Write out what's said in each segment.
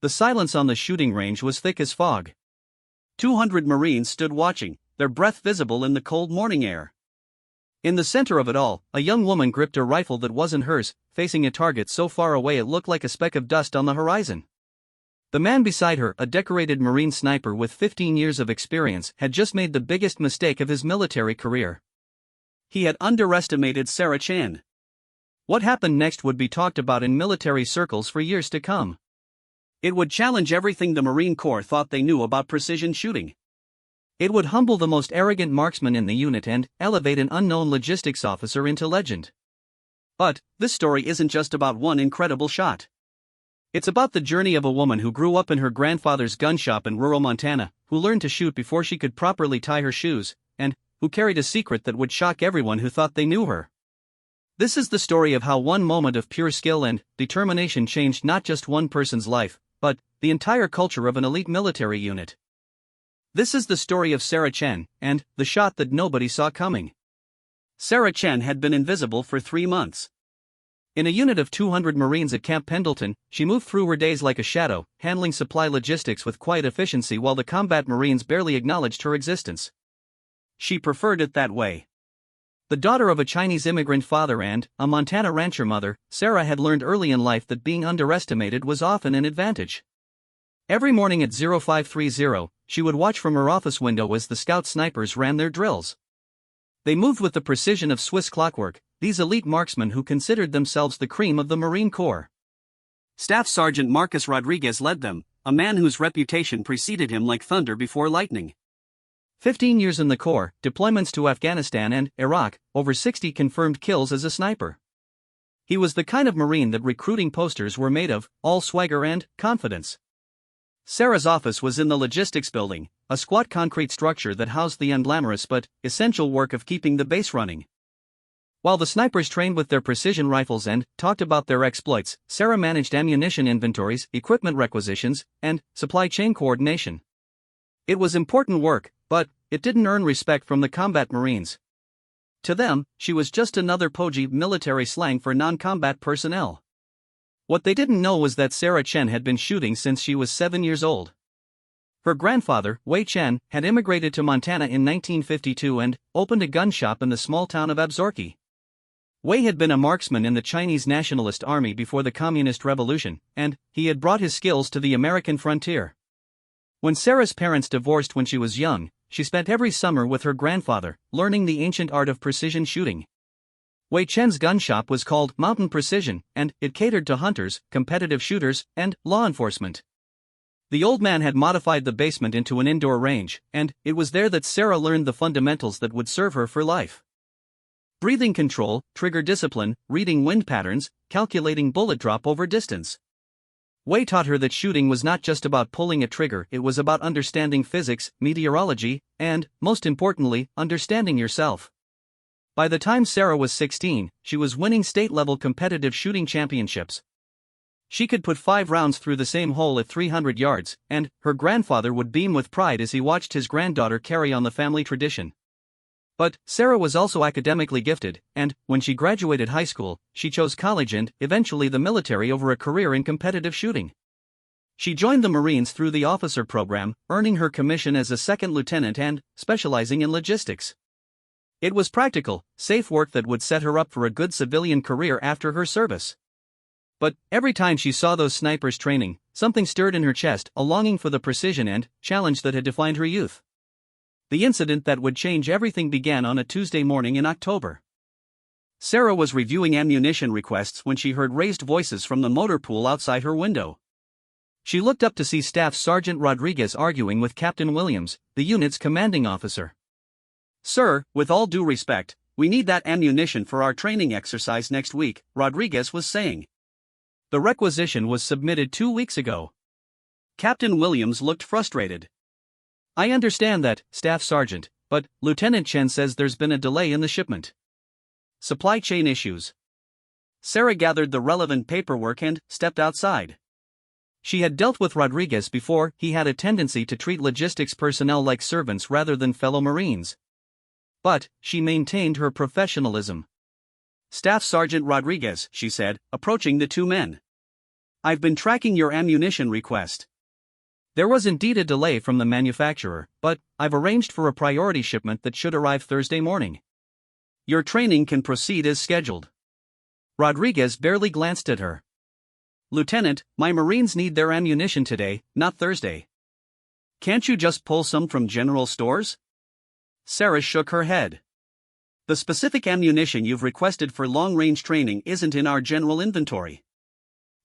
The silence on the shooting range was thick as fog. 200 Marines stood watching, their breath visible in the cold morning air. In the center of it all, a young woman gripped a rifle that wasn't hers, facing a target so far away it looked like a speck of dust on the horizon. The man beside her, a decorated Marine sniper with 15 years of experience, had just made the biggest mistake of his military career. He had underestimated Sarah Chan. What happened next would be talked about in military circles for years to come. It would challenge everything the Marine Corps thought they knew about precision shooting. It would humble the most arrogant marksman in the unit and elevate an unknown logistics officer into legend. But this story isn't just about one incredible shot. It's about the journey of a woman who grew up in her grandfather's gun shop in rural Montana, who learned to shoot before she could properly tie her shoes, and who carried a secret that would shock everyone who thought they knew her. This is the story of how one moment of pure skill and determination changed not just one person's life, but the entire culture of an elite military unit. This is the story of Sarah Chen, and the shot that nobody saw coming. Sarah Chen had been invisible for 3 months. In a unit of 200 Marines at Camp Pendleton, she moved through her days like a shadow, handling supply logistics with quiet efficiency while the combat Marines barely acknowledged her existence. She preferred it that way. The daughter of a Chinese immigrant father and a Montana rancher mother, Sarah had learned early in life that being underestimated was often an advantage. Every morning at 0530, she would watch from her office window as the scout snipers ran their drills. They moved with the precision of Swiss clockwork, these elite marksmen who considered themselves the cream of the Marine Corps. Staff Sergeant Marcus Rodriguez led them, a man whose reputation preceded him like thunder before lightning. 15 years in the Corps, deployments to Afghanistan and Iraq, over 60 confirmed kills as a sniper. He was the kind of Marine that recruiting posters were made of, all swagger and confidence. Sarah's office was in the logistics building, a squat concrete structure that housed the unglamorous but essential work of keeping the base running. While the snipers trained with their precision rifles and talked about their exploits, Sarah managed ammunition inventories, equipment requisitions, and supply chain coordination. It was important work, but it didn't earn respect from the combat Marines. To them, she was just another pogey, military slang for non-combat personnel. What they didn't know was that Sarah Chen had been shooting since she was 7 years old. Her grandfather, Wei Chen, had immigrated to Montana in 1952 and opened a gun shop in the small town of Absaroka. Wei had been a marksman in the Chinese Nationalist Army before the Communist Revolution, and he had brought his skills to the American frontier. When Sarah's parents divorced when she was young, she spent every summer with her grandfather, learning the ancient art of precision shooting. Wei Chen's gun shop was called Mountain Precision, and it catered to hunters, competitive shooters, and law enforcement. The old man had modified the basement into an indoor range, and it was there that Sarah learned the fundamentals that would serve her for life. Breathing control, trigger discipline, reading wind patterns, calculating bullet drop over distance. Wei taught her that shooting was not just about pulling a trigger, it was about understanding physics, meteorology, and, most importantly, understanding yourself. By the time Sarah was 16, she was winning state-level competitive shooting championships. She could put 5 rounds through the same hole at 300 yards, and her grandfather would beam with pride as he watched his granddaughter carry on the family tradition. But Sarah was also academically gifted, and when she graduated high school, she chose college and, eventually, the military over a career in competitive shooting. She joined the Marines through the officer program, earning her commission as a second lieutenant and specializing in logistics. It was practical, safe work that would set her up for a good civilian career after her service. But every time she saw those snipers training, something stirred in her chest, a longing for the precision and challenge that had defined her youth. The incident that would change everything began on a Tuesday morning in October. Sarah was reviewing ammunition requests when she heard raised voices from the motor pool outside her window. She looked up to see Staff Sergeant Rodriguez arguing with Captain Williams, the unit's commanding officer. "Sir, with all due respect, we need that ammunition for our training exercise next week," Rodriguez was saying. The requisition was submitted 2 weeks ago. Captain Williams looked frustrated. "I understand that, Staff Sergeant, but Lieutenant Chen says there's been a delay in the shipment. Supply chain issues." Sarah gathered the relevant paperwork and stepped outside. She had dealt with Rodriguez before. He had a tendency to treat logistics personnel like servants rather than fellow Marines. But she maintained her professionalism. "Staff Sergeant Rodriguez," she said, approaching the two men. I've been tracking your ammunition request. There was indeed a delay from the manufacturer, but I've arranged for a priority shipment that should arrive Thursday morning. Your training can proceed as scheduled. Rodriguez barely glanced at her. Lieutenant, my Marines need their ammunition today, not Thursday. Can't you just pull some from general stores? Sarah shook her head. The specific ammunition you've requested for long-range training isn't in our general inventory.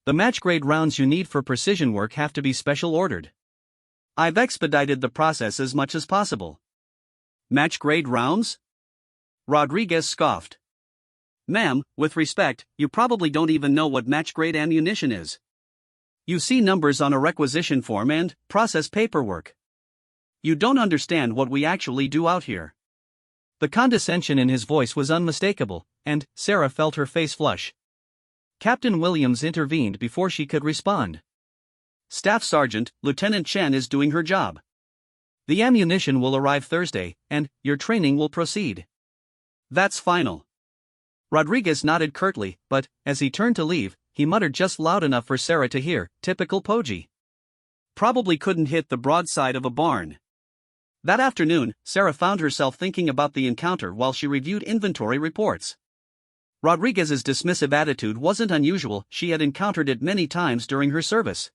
The match-grade rounds you need for precision work have to be special ordered. I've expedited the process as much as possible. Match-grade rounds? Rodriguez scoffed. Ma'am, with respect, you probably don't even know what match-grade ammunition is. You see numbers on a requisition form and process paperwork. You don't understand what we actually do out here. The condescension in his voice was unmistakable, and Sarah felt her face flush. Captain Williams intervened before she could respond. Staff Sergeant, Lieutenant Chen is doing her job. The ammunition will arrive Thursday, and your training will proceed. That's final. Rodriguez nodded curtly, but, as he turned to leave, he muttered just loud enough for Sarah to hear, typical Poggi. Probably couldn't hit the broadside of a barn. That afternoon, Sarah found herself thinking about the encounter while she reviewed inventory reports. Rodriguez's dismissive attitude wasn't unusual, she had encountered it many times during her service.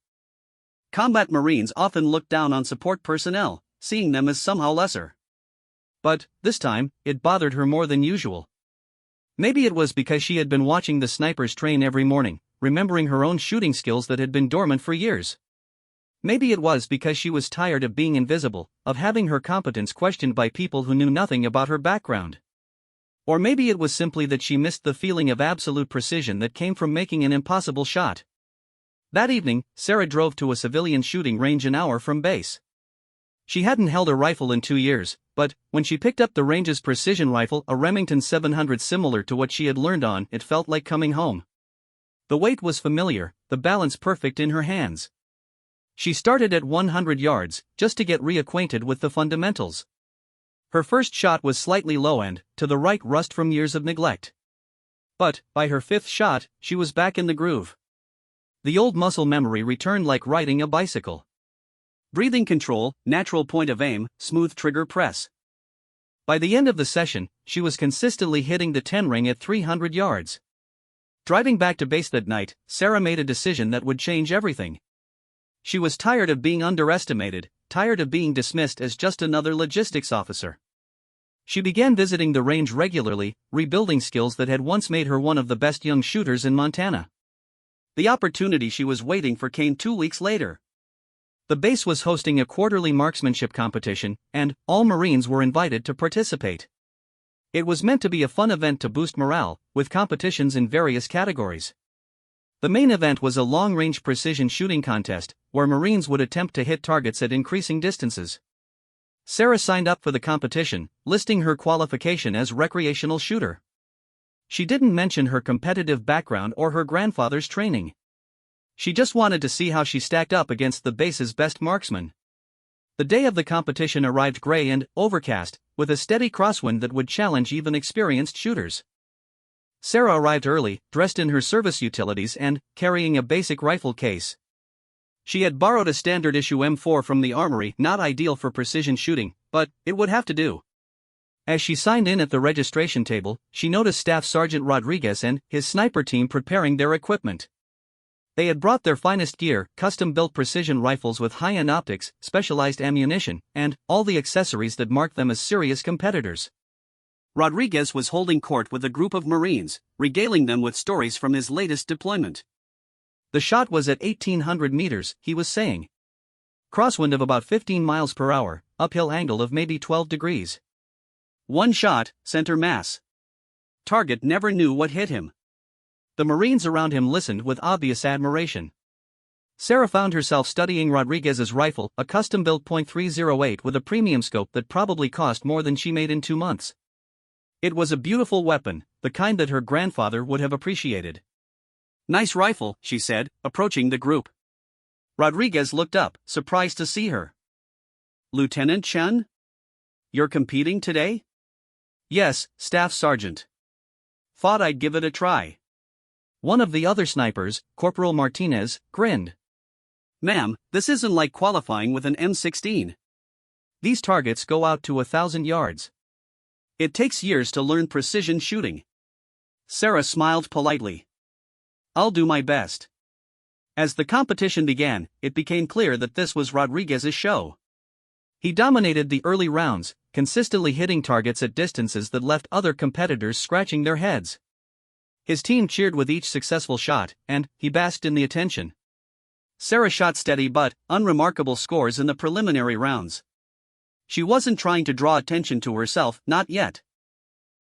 Combat Marines often looked down on support personnel, seeing them as somehow lesser. But, this time, it bothered her more than usual. Maybe it was because she had been watching the snipers train every morning, remembering her own shooting skills that had been dormant for years. Maybe it was because she was tired of being invisible, of having her competence questioned by people who knew nothing about her background. Or maybe it was simply that she missed the feeling of absolute precision that came from making an impossible shot. That evening, Sarah drove to a civilian shooting range an hour from base. She hadn't held a rifle in 2 years, but, when she picked up the range's precision rifle, a Remington 700 similar to what she had learned on, it felt like coming home. The weight was familiar, the balance perfect in her hands. She started at 100 yards, just to get reacquainted with the fundamentals. Her first shot was slightly low and, to the right, rust from years of neglect. But, by her fifth shot, she was back in the groove. The old muscle memory returned like riding a bicycle. Breathing control, natural point of aim, smooth trigger press. By the end of the session, she was consistently hitting the 10 ring at 300 yards. Driving back to base that night, Sarah made a decision that would change everything. She was tired of being underestimated, tired of being dismissed as just another logistics officer. She began visiting the range regularly, rebuilding skills that had once made her one of the best young shooters in Montana. The opportunity she was waiting for came 2 weeks later. The base was hosting a quarterly marksmanship competition, and all Marines were invited to participate. It was meant to be a fun event to boost morale, with competitions in various categories. The main event was a long-range precision shooting contest, where Marines would attempt to hit targets at increasing distances. Sarah signed up for the competition, listing her qualification as recreational shooter. She didn't mention her competitive background or her grandfather's training. She just wanted to see how she stacked up against the base's best marksmen. The day of the competition arrived gray and overcast, with a steady crosswind that would challenge even experienced shooters. Sarah arrived early, dressed in her service utilities and carrying a basic rifle case. She had borrowed a standard-issue M4 from the armory, not ideal for precision shooting, but it would have to do. As she signed in at the registration table, she noticed Staff Sergeant Rodriguez and his sniper team preparing their equipment. They had brought their finest gear, custom-built precision rifles with high-end optics, specialized ammunition, and all the accessories that marked them as serious competitors. Rodriguez was holding court with a group of Marines, regaling them with stories from his latest deployment. The shot was at 1,800 meters, he was saying. Crosswind of about 15 miles per hour, uphill angle of maybe 12 degrees. One shot, center mass. Target never knew what hit him. The Marines around him listened with obvious admiration. Sarah found herself studying Rodriguez's rifle, a custom-built .308 with a premium scope that probably cost more than she made in 2 months. It was a beautiful weapon, the kind that her grandfather would have appreciated. Nice rifle, she said, approaching the group. Rodriguez looked up, surprised to see her. Lieutenant Chen? You're competing today? Yes, Staff Sergeant. Thought I'd give it a try. one of the other snipers, Corporal Martinez, grinned. "Ma'am, this isn't like qualifying with an M16. These targets go out to 1,000 yards. It takes years to learn precision shooting." Sarah smiled politely. "I'll do my best." As the competition began, it became clear that this was Rodriguez's show. He dominated the early rounds, consistently hitting targets at distances that left other competitors scratching their heads. His team cheered with each successful shot, and he basked in the attention. Sarah shot steady but unremarkable scores in the preliminary rounds. She wasn't trying to draw attention to herself, not yet.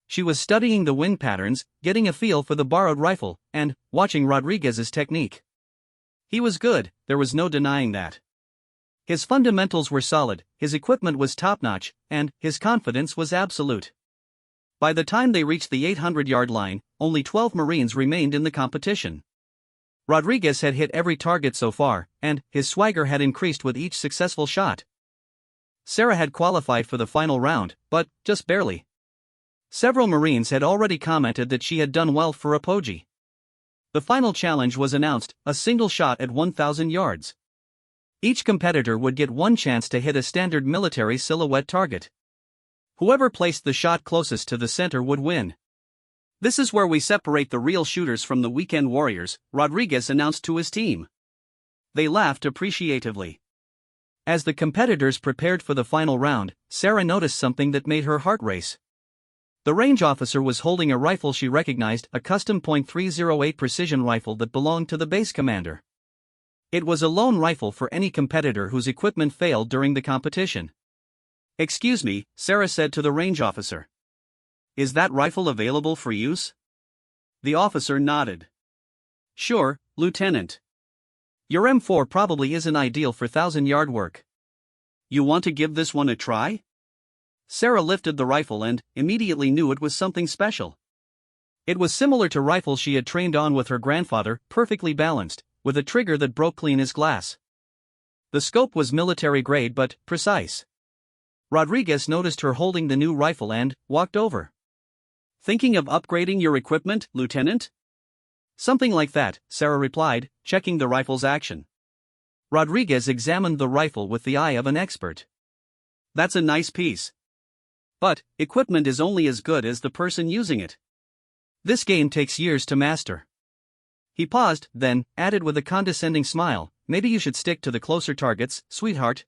She was studying the wind patterns, getting a feel for the borrowed rifle, and watching Rodriguez's technique. He was good, there was no denying that. His fundamentals were solid, his equipment was top-notch, and his confidence was absolute. By the time they reached the 800-yard line, only 12 Marines remained in the competition. Rodriguez had hit every target so far, and his swagger had increased with each successful shot. Sarah had qualified for the final round, but just barely. Several Marines had already commented that she had done well for apogee. The final challenge was announced, a single shot at 1,000 yards. Each competitor would get one chance to hit a standard military silhouette target. Whoever placed the shot closest to the center would win. "This is where we separate the real shooters from the weekend warriors," Rodriguez announced to his team. They laughed appreciatively. As the competitors prepared for the final round, Sarah noticed something that made her heart race. The range officer was holding a rifle she recognized, a custom .308 precision rifle that belonged to the base commander. It was a lone rifle for any competitor whose equipment failed during the competition. "Excuse me," Sarah said to the range officer. "Is that rifle available for use?" The officer nodded. "Sure, Lieutenant. Your M4 probably isn't ideal for 1,000-yard work. You want to give this one a try?" Sarah lifted the rifle and immediately knew it was something special. It was similar to rifles she had trained on with her grandfather, perfectly balanced, with a trigger that broke clean as glass. The scope was military grade but precise. Rodriguez noticed her holding the new rifle and walked over. "Thinking of upgrading your equipment, Lieutenant?" "Something like that," Sarah replied, checking the rifle's action. Rodriguez examined the rifle with the eye of an expert. "That's a nice piece. But equipment is only as good as the person using it. This game takes years to master." He paused, then added with a condescending smile, "Maybe you should stick to the closer targets, sweetheart.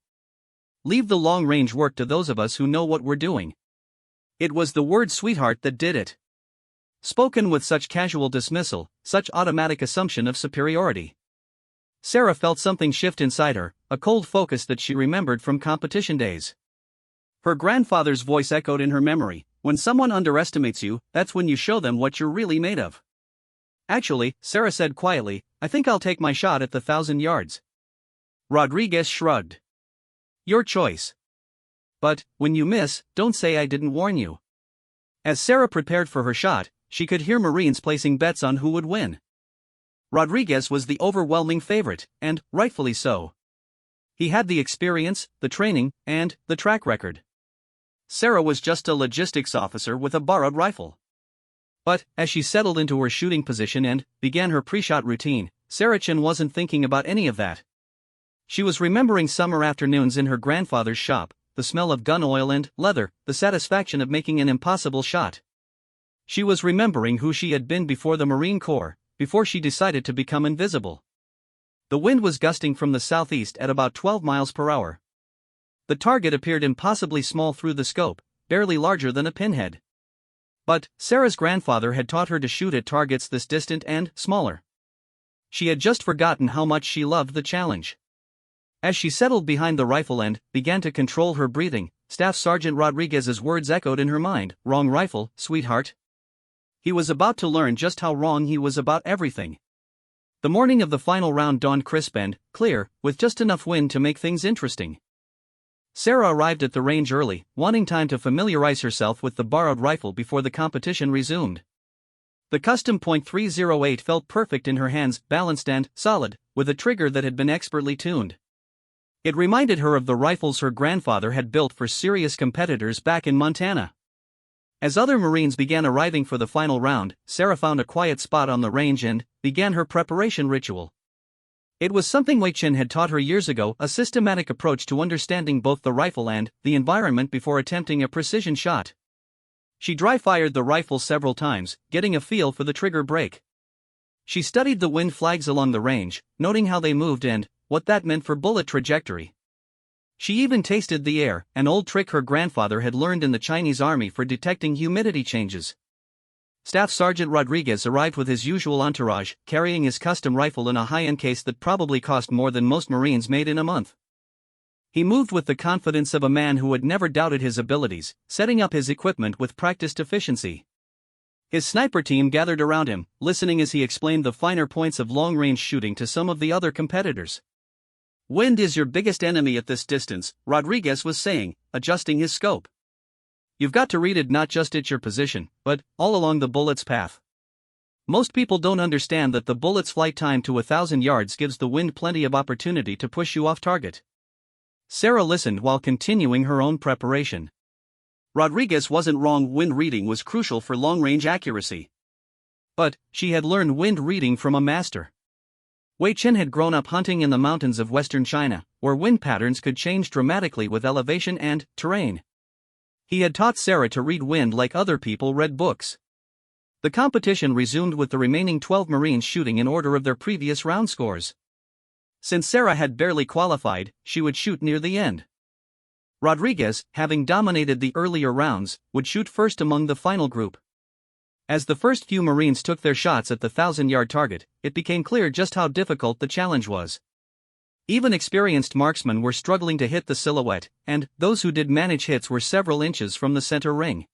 Leave the long-range work to those of us who know what we're doing." It was the word sweetheart that did it. Spoken with such casual dismissal, such automatic assumption of superiority. Sarah felt something shift inside her, a cold focus that she remembered from competition days. Her grandfather's voice echoed in her memory, "When someone underestimates you, that's when you show them what you're really made of." "Actually," Sarah said quietly, "I think I'll take my shot at the 1,000 yards." Rodriguez shrugged. "Your choice. But, when you miss, don't say I didn't warn you." As Sarah prepared for her shot, she could hear Marines placing bets on who would win. Rodriguez was the overwhelming favorite, and rightfully so. He had the experience, the training, and the track record. Sarah was just a logistics officer with a borrowed rifle. But, as she settled into her shooting position and began her pre-shot routine, Sarah Chin wasn't thinking about any of that. She was remembering summer afternoons in her grandfather's shop, the smell of gun oil and leather, the satisfaction of making an impossible shot. She was remembering who she had been before the Marine Corps, before she decided to become invisible. The wind was gusting from the southeast at about 12 miles per hour. The target appeared impossibly small through the scope, barely larger than a pinhead. But Sarah's grandfather had taught her to shoot at targets this distant and smaller. She had just forgotten how much she loved the challenge. As she settled behind the rifle and began to control her breathing, Staff Sergeant Rodriguez's words echoed in her mind, "Wrong rifle, sweetheart." He was about to learn just how wrong he was about everything. The morning of the final round dawned crisp and clear, with just enough wind to make things interesting. Sarah arrived at the range early, wanting time to familiarize herself with the borrowed rifle before the competition resumed. The custom .308 felt perfect in her hands, balanced and solid, with a trigger that had been expertly tuned. It reminded her of the rifles her grandfather had built for serious competitors back in Montana. As other Marines began arriving for the final round, Sarah found a quiet spot on the range and began her preparation ritual. It was something Wei Chen had taught her years ago, a systematic approach to understanding both the rifle and the environment before attempting a precision shot. She dry-fired the rifle several times, getting a feel for the trigger break. She studied the wind flags along the range, noting how they moved and what that meant for bullet trajectory. She even tasted the air, an old trick her grandfather had learned in the Chinese army for detecting humidity changes. Staff Sergeant Rodriguez arrived with his usual entourage, carrying his custom rifle in a high-end case that probably cost more than most Marines made in a month. He moved with the confidence of a man who had never doubted his abilities, setting up his equipment with practiced efficiency. His sniper team gathered around him, listening as he explained the finer points of long-range shooting to some of the other competitors. "Wind is your biggest enemy at this distance," Rodriguez was saying, adjusting his scope. "You've got to read it not just at your position, but all along the bullet's path. Most people don't understand that the bullet's flight time to 1,000 yards gives the wind plenty of opportunity to push you off target." Sarah listened while continuing her own preparation. Rodriguez wasn't wrong, wind reading was crucial for long-range accuracy. But she had learned wind reading from a master. Wei Chen had grown up hunting in the mountains of western China, where wind patterns could change dramatically with elevation and terrain. He had taught Sarah to read wind like other people read books. The competition resumed with the remaining 12 Marines shooting in order of their previous round scores. Since Sarah had barely qualified, she would shoot near the end. Rodriguez, having dominated the earlier rounds, would shoot first among the final group. As the first few Marines took their shots at the 1,000-yard target, it became clear just how difficult the challenge was. Even experienced marksmen were struggling to hit the silhouette, and those who did manage hits were several inches from the center ring.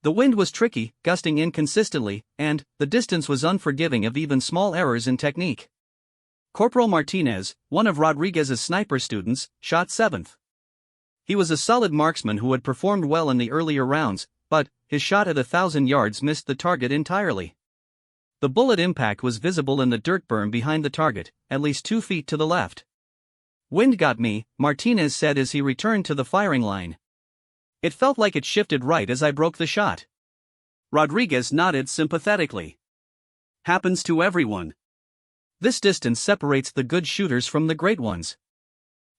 The wind was tricky, gusting inconsistently, and the distance was unforgiving of even small errors in technique. Corporal Martinez, one of Rodriguez's sniper students, shot 7th. He was a solid marksman who had performed well in the earlier rounds, but his shot at 1,000 yards missed the target entirely. The bullet impact was visible in the dirt berm behind the target, at least 2 feet to the left. "Wind got me," Martinez said as he returned to the firing line. "It felt like it shifted right as I broke the shot." Rodriguez nodded sympathetically. "Happens to everyone. This distance separates the good shooters from the great ones."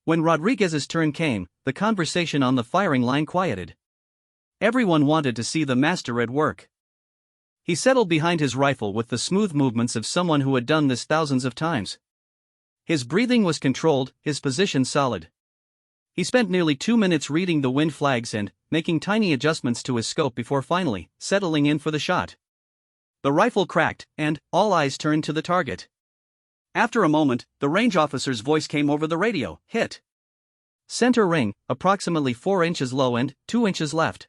When Rodriguez's turn came, the conversation on the firing line quieted. Everyone wanted to see the master at work. He settled behind his rifle with the smooth movements of someone who had done this thousands of times. His breathing was controlled, his position solid. He spent nearly 2 minutes reading the wind flags and making tiny adjustments to his scope before finally settling in for the shot. The rifle cracked, and all eyes turned to the target. After a moment, the range officer's voice came over the radio: "Hit. Center ring, approximately 4 inches low and 2 inches left."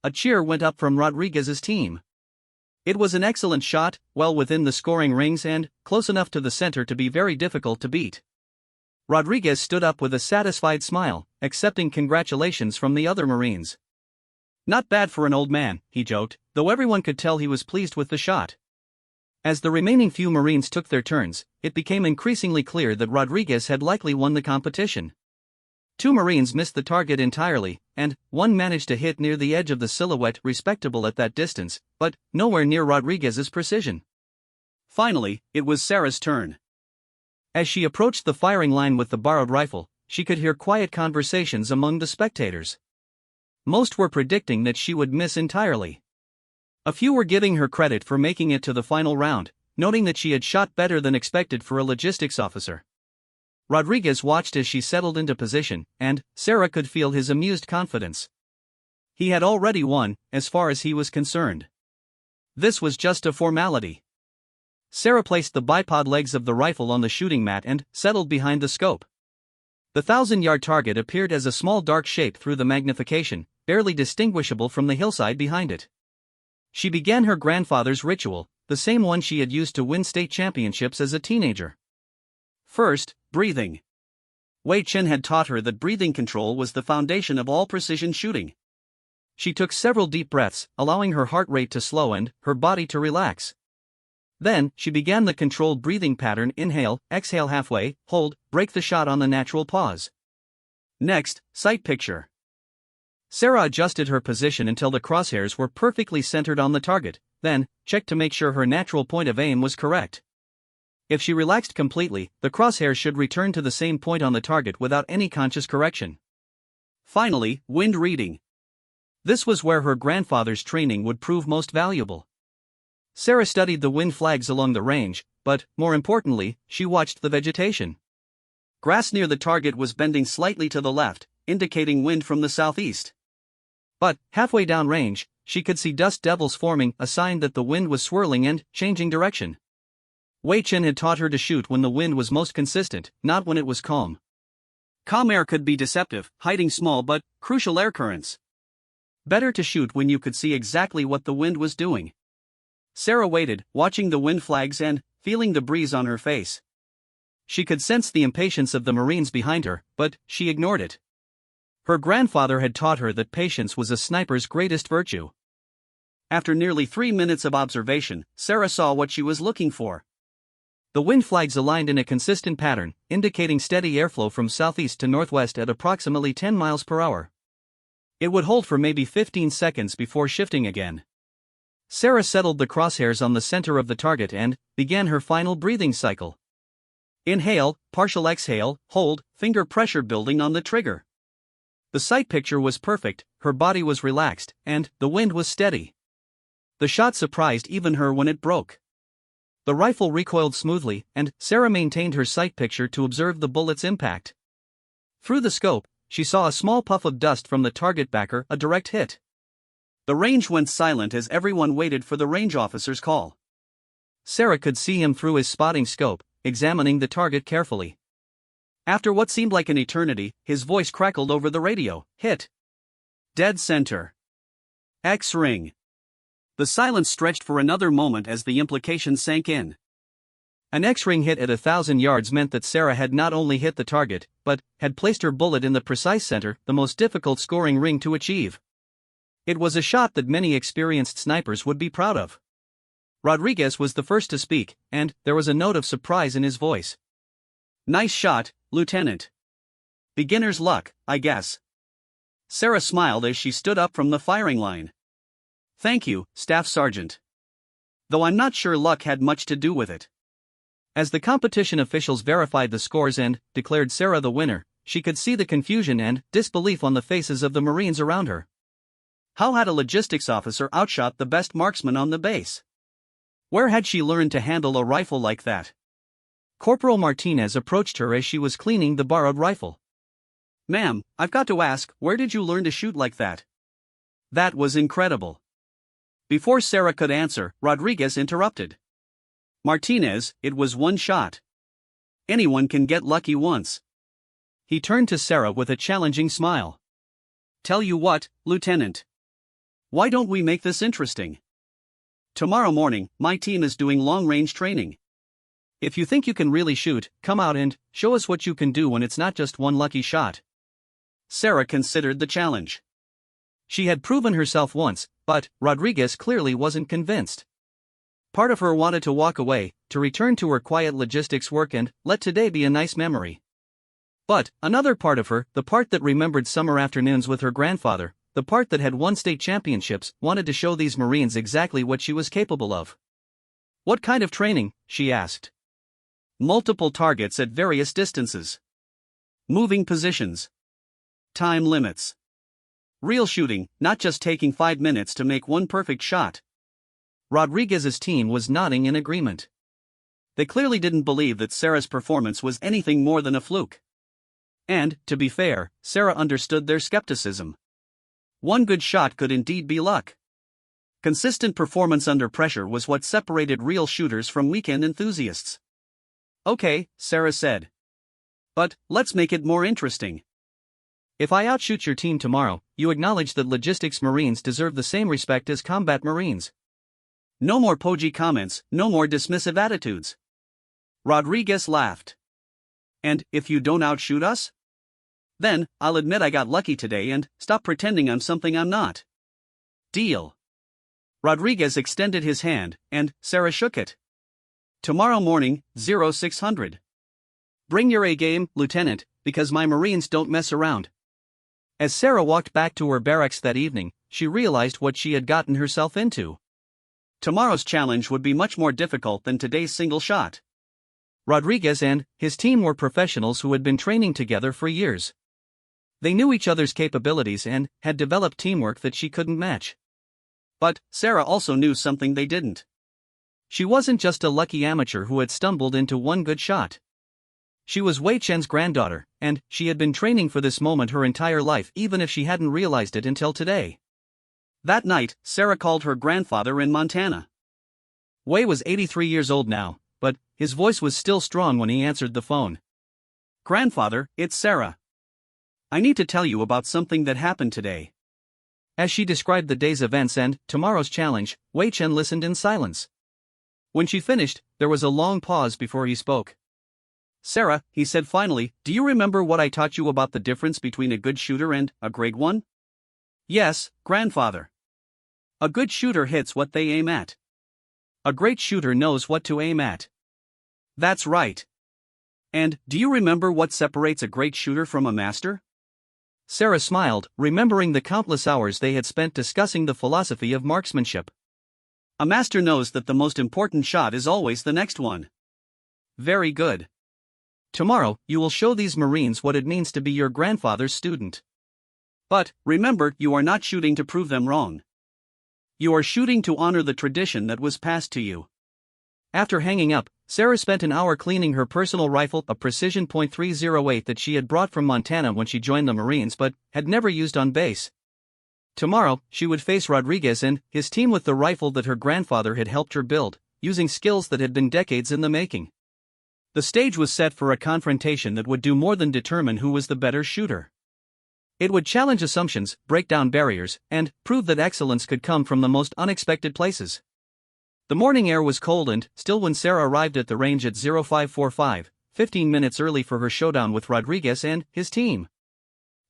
A cheer went up from Rodriguez's team. It was an excellent shot, well within the scoring rings and close enough to the center to be very difficult to beat. Rodriguez stood up with a satisfied smile, accepting congratulations from the other Marines. "Not bad for an old man," he joked, though everyone could tell he was pleased with the shot. As the remaining few Marines took their turns, it became increasingly clear that Rodriguez had likely won the competition. 2 Marines missed the target entirely, and one managed to hit near the edge of the silhouette, respectable at that distance, but nowhere near Rodriguez's precision. Finally, it was Sarah's turn. As she approached the firing line with the borrowed rifle, she could hear quiet conversations among the spectators. Most were predicting that she would miss entirely. A few were giving her credit for making it to the final round, noting that she had shot better than expected for a logistics officer. Rodriguez watched as she settled into position, and Sarah could feel his amused confidence. He had already won, as far as he was concerned. This was just a formality. Sarah placed the bipod legs of the rifle on the shooting mat and settled behind the scope. The 1,000-yard target appeared as a small dark shape through the magnification, barely distinguishable from the hillside behind it. She began her grandfather's ritual, the same one she had used to win state championships as a teenager. First, breathing. Wei Chen had taught her that breathing control was the foundation of all precision shooting. She took several deep breaths, allowing her heart rate to slow and her body to relax. Then, she began the controlled breathing pattern: inhale, exhale halfway, hold, break the shot on the natural pause. Next, sight picture. Sarah adjusted her position until the crosshairs were perfectly centered on the target, then checked to make sure her natural point of aim was correct. If she relaxed completely, the crosshairs should return to the same point on the target without any conscious correction. Finally, wind reading. This was where her grandfather's training would prove most valuable. Sarah studied the wind flags along the range, but, more importantly, she watched the vegetation. Grass near the target was bending slightly to the left, indicating wind from the southeast. But, halfway downrange, she could see dust devils forming, a sign that the wind was swirling and changing direction. Wei Chen had taught her to shoot when the wind was most consistent, not when it was calm. Calm air could be deceptive, hiding small but crucial air currents. Better to shoot when you could see exactly what the wind was doing. Sarah waited, watching the wind flags and feeling the breeze on her face. She could sense the impatience of the Marines behind her, but she ignored it. Her grandfather had taught her that patience was a sniper's greatest virtue. After nearly 3 minutes of observation, Sarah saw what she was looking for. The wind flags aligned in a consistent pattern, indicating steady airflow from southeast to northwest at approximately 10 miles per hour. It would hold for maybe 15 seconds before shifting again. Sarah settled the crosshairs on the center of the target and began her final breathing cycle. Inhale, partial exhale, hold, finger pressure building on the trigger. The sight picture was perfect, her body was relaxed, and the wind was steady. The shot surprised even her when it broke. The rifle recoiled smoothly, and Sarah maintained her sight picture to observe the bullet's impact. Through the scope, she saw a small puff of dust from the target backer, a direct hit. The range went silent as everyone waited for the range officer's call. Sarah could see him through his spotting scope, examining the target carefully. After what seemed like an eternity, his voice crackled over the radio. Hit. Dead center. X-ring. The silence stretched for another moment as the implication sank in. An X-ring hit at 1,000 yards meant that Sarah had not only hit the target, but had placed her bullet in the precise center, the most difficult scoring ring to achieve. It was a shot that many experienced snipers would be proud of. Rodriguez was the first to speak, and there was a note of surprise in his voice. Nice shot, Lieutenant. Beginner's luck, I guess. Sarah smiled as she stood up from the firing line. Thank you, Staff Sergeant. Though I'm not sure luck had much to do with it. As the competition officials verified the scores and declared Sarah the winner, she could see the confusion and disbelief on the faces of the Marines around her. How had a logistics officer outshot the best marksman on the base? Where had she learned to handle a rifle like that? Corporal Martinez approached her as she was cleaning the borrowed rifle. Ma'am, I've got to ask, where did you learn to shoot like that? That was incredible. Before Sarah could answer, Rodriguez interrupted. Martinez, it was one shot. Anyone can get lucky once. He turned to Sarah with a challenging smile. Tell you what, Lieutenant. Why don't we make this interesting? Tomorrow morning, my team is doing long-range training. If you think you can really shoot, come out and show us what you can do when it's not just one lucky shot. Sarah considered the challenge. She had proven herself once, but Rodriguez clearly wasn't convinced. Part of her wanted to walk away, to return to her quiet logistics work and let today be a nice memory. But another part of her, the part that remembered summer afternoons with her grandfather, the part that had won state championships, wanted to show these Marines exactly what she was capable of. What kind of training? She asked. Multiple targets at various distances. Moving positions. Time limits. Real shooting, not just taking 5 minutes to make one perfect shot. Rodriguez's team was nodding in agreement. They clearly didn't believe that Sarah's performance was anything more than a fluke. And, to be fair, Sarah understood their skepticism. One good shot could indeed be luck. Consistent performance under pressure was what separated real shooters from weekend enthusiasts. Okay, Sarah said. But let's make it more interesting. If I outshoot your team tomorrow, you acknowledge that logistics Marines deserve the same respect as combat Marines. No more pogey comments, no more dismissive attitudes. Rodriguez laughed. And if you don't outshoot us? Then, I'll admit I got lucky today and stop pretending I'm something I'm not. Deal. Rodriguez extended his hand, and Sarah shook it. Tomorrow morning, 0600. Bring your A game, Lieutenant, because my Marines don't mess around. As Sarah walked back to her barracks that evening, she realized what she had gotten herself into. Tomorrow's challenge would be much more difficult than today's single shot. Rodriguez and his team were professionals who had been training together for years. They knew each other's capabilities and had developed teamwork that she couldn't match. But Sarah also knew something they didn't. She wasn't just a lucky amateur who had stumbled into one good shot. She was Wei Chen's granddaughter, and she had been training for this moment her entire life, even if she hadn't realized it until today. That night, Sarah called her grandfather in Montana. Wei was 83 years old now, but his voice was still strong when he answered the phone. "Grandfather, it's Sarah. I need to tell you about something that happened today." As she described the day's events and tomorrow's challenge, Wei Chen listened in silence. When she finished, there was a long pause before he spoke. "Sarah," he said finally, "do you remember what I taught you about the difference between a good shooter and a great one?" "Yes, grandfather. A good shooter hits what they aim at. A great shooter knows what to aim at." "That's right. And do you remember what separates a great shooter from a master?" Sarah smiled, remembering the countless hours they had spent discussing the philosophy of marksmanship. "A master knows that the most important shot is always the next one." "Very good. Tomorrow, you will show these Marines what it means to be your grandfather's student. But remember, you are not shooting to prove them wrong. You are shooting to honor the tradition that was passed to you." After hanging up, Sarah spent an hour cleaning her personal rifle, a precision .308 that she had brought from Montana when she joined the Marines but had never used on base. Tomorrow, she would face Rodriguez and his team with the rifle that her grandfather had helped her build, using skills that had been decades in the making. The stage was set for a confrontation that would do more than determine who was the better shooter. It would challenge assumptions, break down barriers, and prove that excellence could come from the most unexpected places. The morning air was cold and still when Sarah arrived at the range at 0545, 15 minutes early for her showdown with Rodriguez and his team.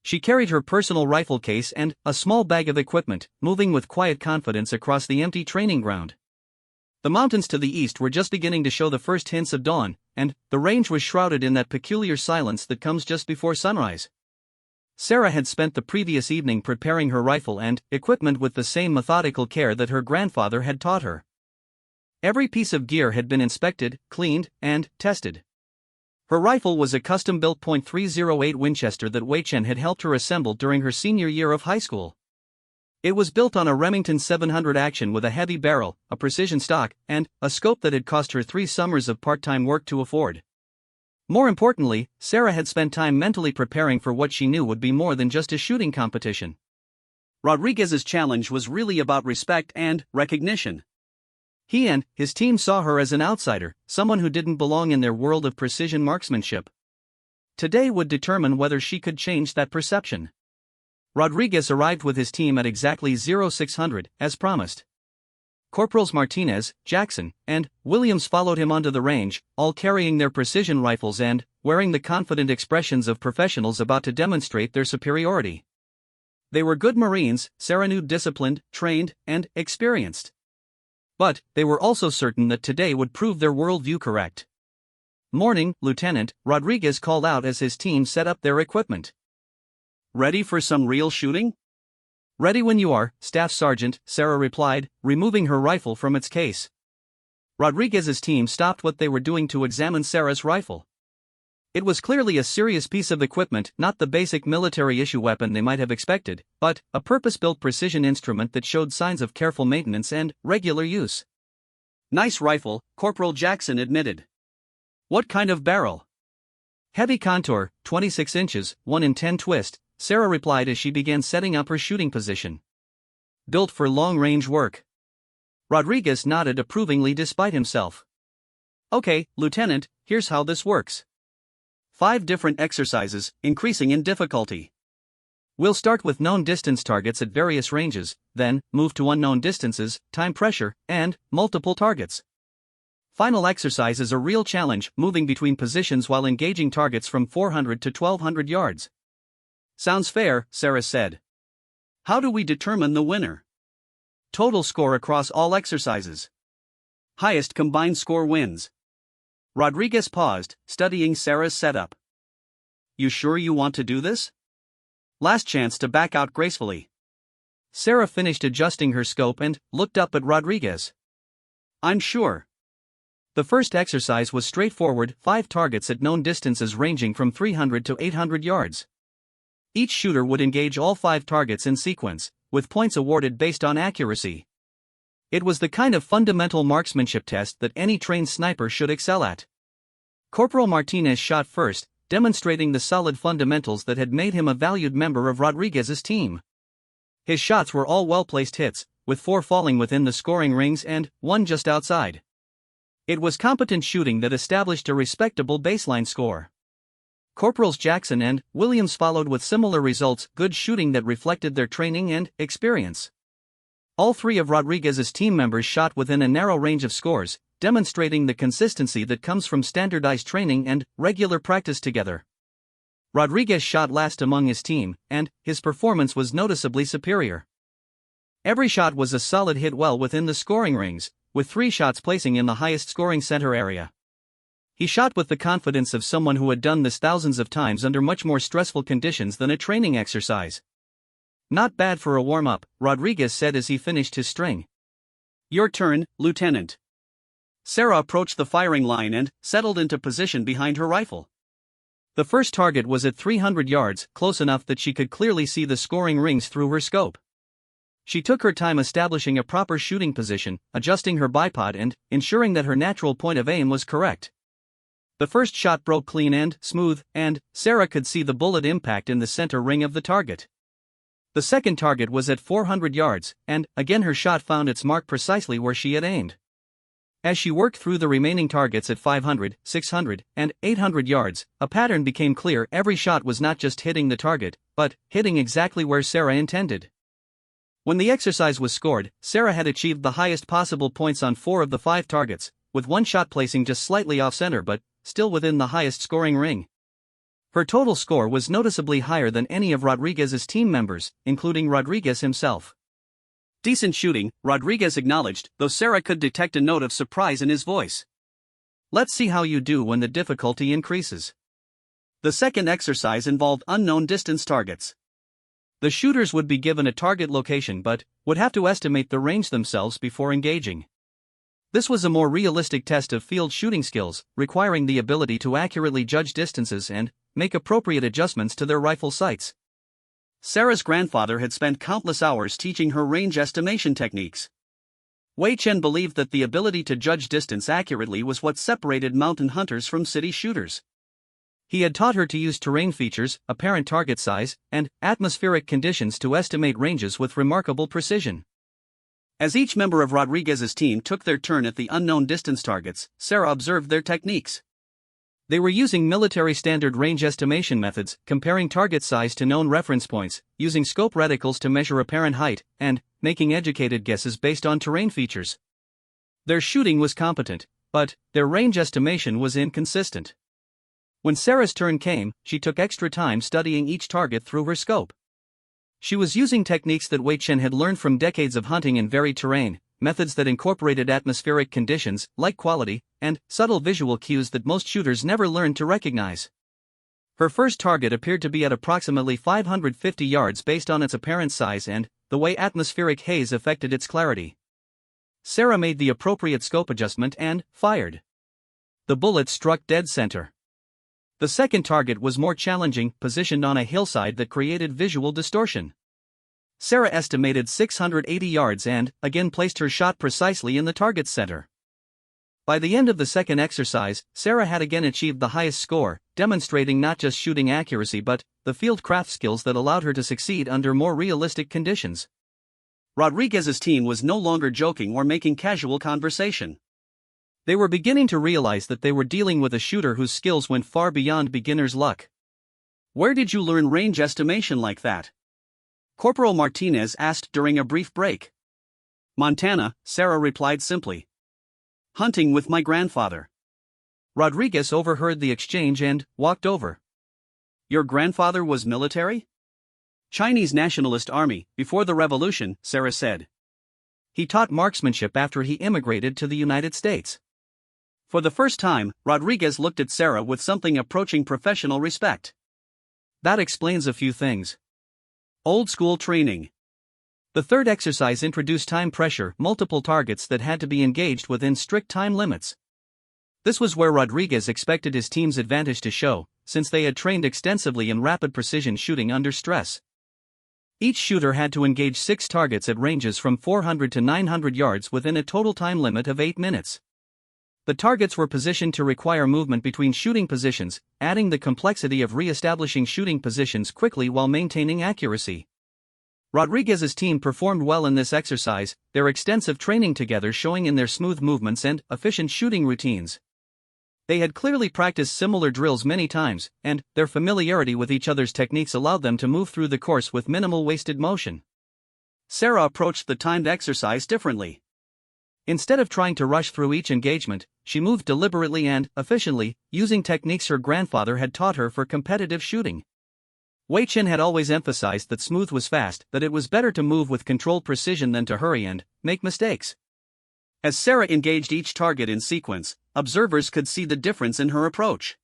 She carried her personal rifle case and a small bag of equipment, moving with quiet confidence across the empty training ground. The mountains to the east were just beginning to show the first hints of dawn, and the range was shrouded in that peculiar silence that comes just before sunrise. Sarah had spent the previous evening preparing her rifle and equipment with the same methodical care that her grandfather had taught her. Every piece of gear had been inspected, cleaned, and tested. Her rifle was a custom-built .308 Winchester that Wei Chen had helped her assemble during her senior year of high school. It was built on a Remington 700 action with a heavy barrel, a precision stock, and a scope that had cost her 3 summers of part-time work to afford. More importantly, Sarah had spent time mentally preparing for what she knew would be more than just a shooting competition. Rodriguez's challenge was really about respect and recognition. He and his team saw her as an outsider, someone who didn't belong in their world of precision marksmanship. Today would determine whether she could change that perception. Rodriguez arrived with his team at exactly 0600, as promised. Corporals Martinez, Jackson, and Williams followed him onto the range, all carrying their precision rifles and wearing the confident expressions of professionals about to demonstrate their superiority. They were good Marines, Sarah knew, disciplined, trained, and experienced. But they were also certain that today would prove their worldview correct. "Morning, Lieutenant," Rodriguez called out as his team set up their equipment. "Ready for some real shooting?" "Ready when you are, Staff Sergeant," Sarah replied, removing her rifle from its case. Rodriguez's team stopped what they were doing to examine Sarah's rifle. It was clearly a serious piece of equipment, not the basic military-issue weapon they might have expected, but a purpose-built precision instrument that showed signs of careful maintenance and regular use. "Nice rifle," Corporal Jackson admitted. "What kind of barrel?" "Heavy contour, 26 inches, 1 in 10 twist," Sarah replied as she began setting up her shooting position. "Built for long-range work." Rodriguez nodded approvingly despite himself. "Okay, Lieutenant, here's how this works. 5 different exercises, increasing in difficulty. We'll start with known distance targets at various ranges, then move to unknown distances, time pressure, and multiple targets. Final exercise is a real challenge, moving between positions while engaging targets from 400 to 1200 yards. "Sounds fair," Sarah said. "How do we determine the winner?" "Total score across all exercises. Highest combined score wins." Rodriguez paused, studying Sarah's setup. "You sure you want to do this?" Last chance to back out gracefully. Sarah finished adjusting her scope and looked up at Rodriguez. I'm sure. The first exercise was straightforward, 5 targets at known distances ranging from 300 to 800 yards. Each shooter would engage all 5 targets in sequence, with points awarded based on accuracy. It was the kind of fundamental marksmanship test that any trained sniper should excel at. Corporal Martinez shot first, demonstrating the solid fundamentals that had made him a valued member of Rodriguez's team. His shots were all well-placed hits, with 4 falling within the scoring rings and 1 just outside. It was competent shooting that established a respectable baseline score. Corporals Jackson and Williams followed with similar results, good shooting that reflected their training and experience. All 3 of Rodriguez's team members shot within a narrow range of scores, demonstrating the consistency that comes from standardized training and regular practice together. Rodriguez shot last among his team, and his performance was noticeably superior. Every shot was a solid hit well within the scoring rings, with 3 shots placing in the highest scoring center area. He shot with the confidence of someone who had done this thousands of times under much more stressful conditions than a training exercise. Not bad for a warm-up, Rodriguez said as he finished his string. Your turn, Lieutenant. Sarah approached the firing line and settled into position behind her rifle. The first target was at 300 yards, close enough that she could clearly see the scoring rings through her scope. She took her time establishing a proper shooting position, adjusting her bipod and ensuring that her natural point of aim was correct. The first shot broke clean and smooth, and Sarah could see the bullet impact in the center ring of the target. The second target was at 400 yards, and again her shot found its mark precisely where she had aimed. As she worked through the remaining targets at 500, 600, and 800 yards, a pattern became clear. Every shot was not just hitting the target, but hitting exactly where Sarah intended. When the exercise was scored, Sarah had achieved the highest possible points on 4 of the 5 targets, with 1 shot placing just slightly off-center but still within the highest scoring ring. Her total score was noticeably higher than any of Rodriguez's team members, including Rodriguez himself. Decent shooting, Rodriguez acknowledged, though Sarah could detect a note of surprise in his voice. Let's see how you do when the difficulty increases. The second exercise involved unknown distance targets. The shooters would be given a target location but would have to estimate the range themselves before engaging. This was a more realistic test of field shooting skills, requiring the ability to accurately judge distances and make appropriate adjustments to their rifle sights. Sarah's grandfather had spent countless hours teaching her range estimation techniques. Wei Chen believed that the ability to judge distance accurately was what separated mountain hunters from city shooters. He had taught her to use terrain features, apparent target size, and atmospheric conditions to estimate ranges with remarkable precision. As each member of Rodriguez's team took their turn at the unknown distance targets, Sarah observed their techniques. They were using military standard range estimation methods, comparing target size to known reference points, using scope reticles to measure apparent height, and making educated guesses based on terrain features. Their shooting was competent, but their range estimation was inconsistent. When Sarah's turn came, she took extra time studying each target through her scope. She was using techniques that Wei Chen had learned from decades of hunting in varied terrain, methods that incorporated atmospheric conditions, light quality, and subtle visual cues that most shooters never learned to recognize. Her first target appeared to be at approximately 550 yards based on its apparent size and the way atmospheric haze affected its clarity. Sarah made the appropriate scope adjustment and fired. The bullet struck dead center. The second target was more challenging, positioned on a hillside that created visual distortion. Sarah estimated 680 yards and, again, placed her shot precisely in the target's center. By the end of the second exercise, Sarah had again achieved the highest score, demonstrating not just shooting accuracy but the field craft skills that allowed her to succeed under more realistic conditions. Rodriguez's team was no longer joking or making casual conversation. They were beginning to realize that they were dealing with a shooter whose skills went far beyond beginner's luck. Where did you learn range estimation like that? Corporal Martinez asked during a brief break. Montana, Sarah replied simply. Hunting with my grandfather. Rodriguez overheard the exchange and walked over. Your grandfather was military? Chinese Nationalist Army, before the revolution, Sarah said. He taught marksmanship after he immigrated to the United States. For the first time, Rodriguez looked at Sarah with something approaching professional respect. That explains a few things. Old school training. The third exercise introduced time pressure, multiple targets that had to be engaged within strict time limits. This was where Rodriguez expected his team's advantage to show, since they had trained extensively in rapid precision shooting under stress. Each shooter had to engage 6 targets at ranges from 400 to 900 yards within a total time limit of 8 minutes. The targets were positioned to require movement between shooting positions, adding the complexity of re-establishing shooting positions quickly while maintaining accuracy. Rodriguez's team performed well in this exercise, their extensive training together showing in their smooth movements and efficient shooting routines. They had clearly practiced similar drills many times, and their familiarity with each other's techniques allowed them to move through the course with minimal wasted motion. Sarah approached the timed exercise differently. Instead of trying to rush through each engagement, she moved deliberately and efficiently, using techniques her grandfather had taught her for competitive shooting. Wei Chen had always emphasized that smooth was fast, that it was better to move with controlled precision than to hurry and make mistakes. As Sarah engaged each target in sequence, observers could see the difference in her approach.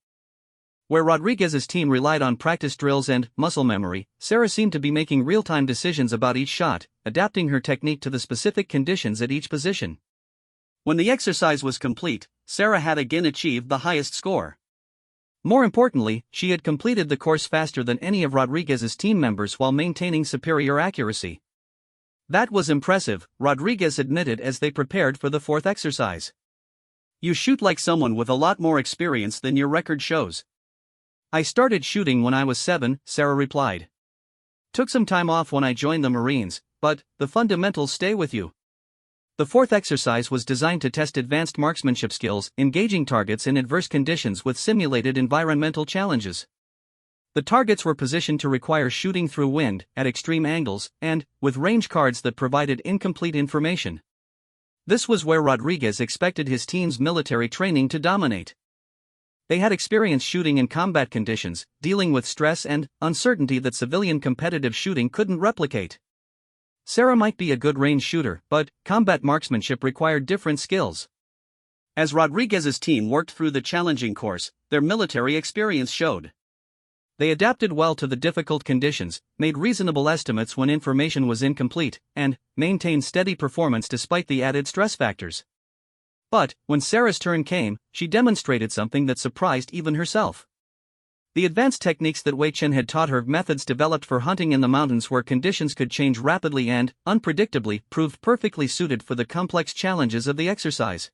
Where Rodriguez's team relied on practice drills and muscle memory, Sarah seemed to be making real-time decisions about each shot, adapting her technique to the specific conditions at each position. When the exercise was complete, Sarah had again achieved the highest score. More importantly, she had completed the course faster than any of Rodriguez's team members while maintaining superior accuracy. That was impressive, Rodriguez admitted as they prepared for the fourth exercise. You shoot like someone with a lot more experience than your record shows. I started shooting when I was 7, Sarah replied. Took some time off when I joined the Marines, but the fundamentals stay with you. The fourth exercise was designed to test advanced marksmanship skills, engaging targets in adverse conditions with simulated environmental challenges. The targets were positioned to require shooting through wind, at extreme angles, and with range cards that provided incomplete information. This was where Rodriguez expected his team's military training to dominate. They had experience shooting in combat conditions, dealing with stress and uncertainty that civilian competitive shooting couldn't replicate. Sarah might be a good range shooter, but combat marksmanship required different skills. As Rodriguez's team worked through the challenging course, their military experience showed. They adapted well to the difficult conditions, made reasonable estimates when information was incomplete, and maintained steady performance despite the added stress factors. But, when Sarah's turn came, she demonstrated something that surprised even herself. The advanced techniques that Wei Chen had taught her, methods developed for hunting in the mountains where conditions could change rapidly and, unpredictably, proved perfectly suited for the complex challenges of the exercise.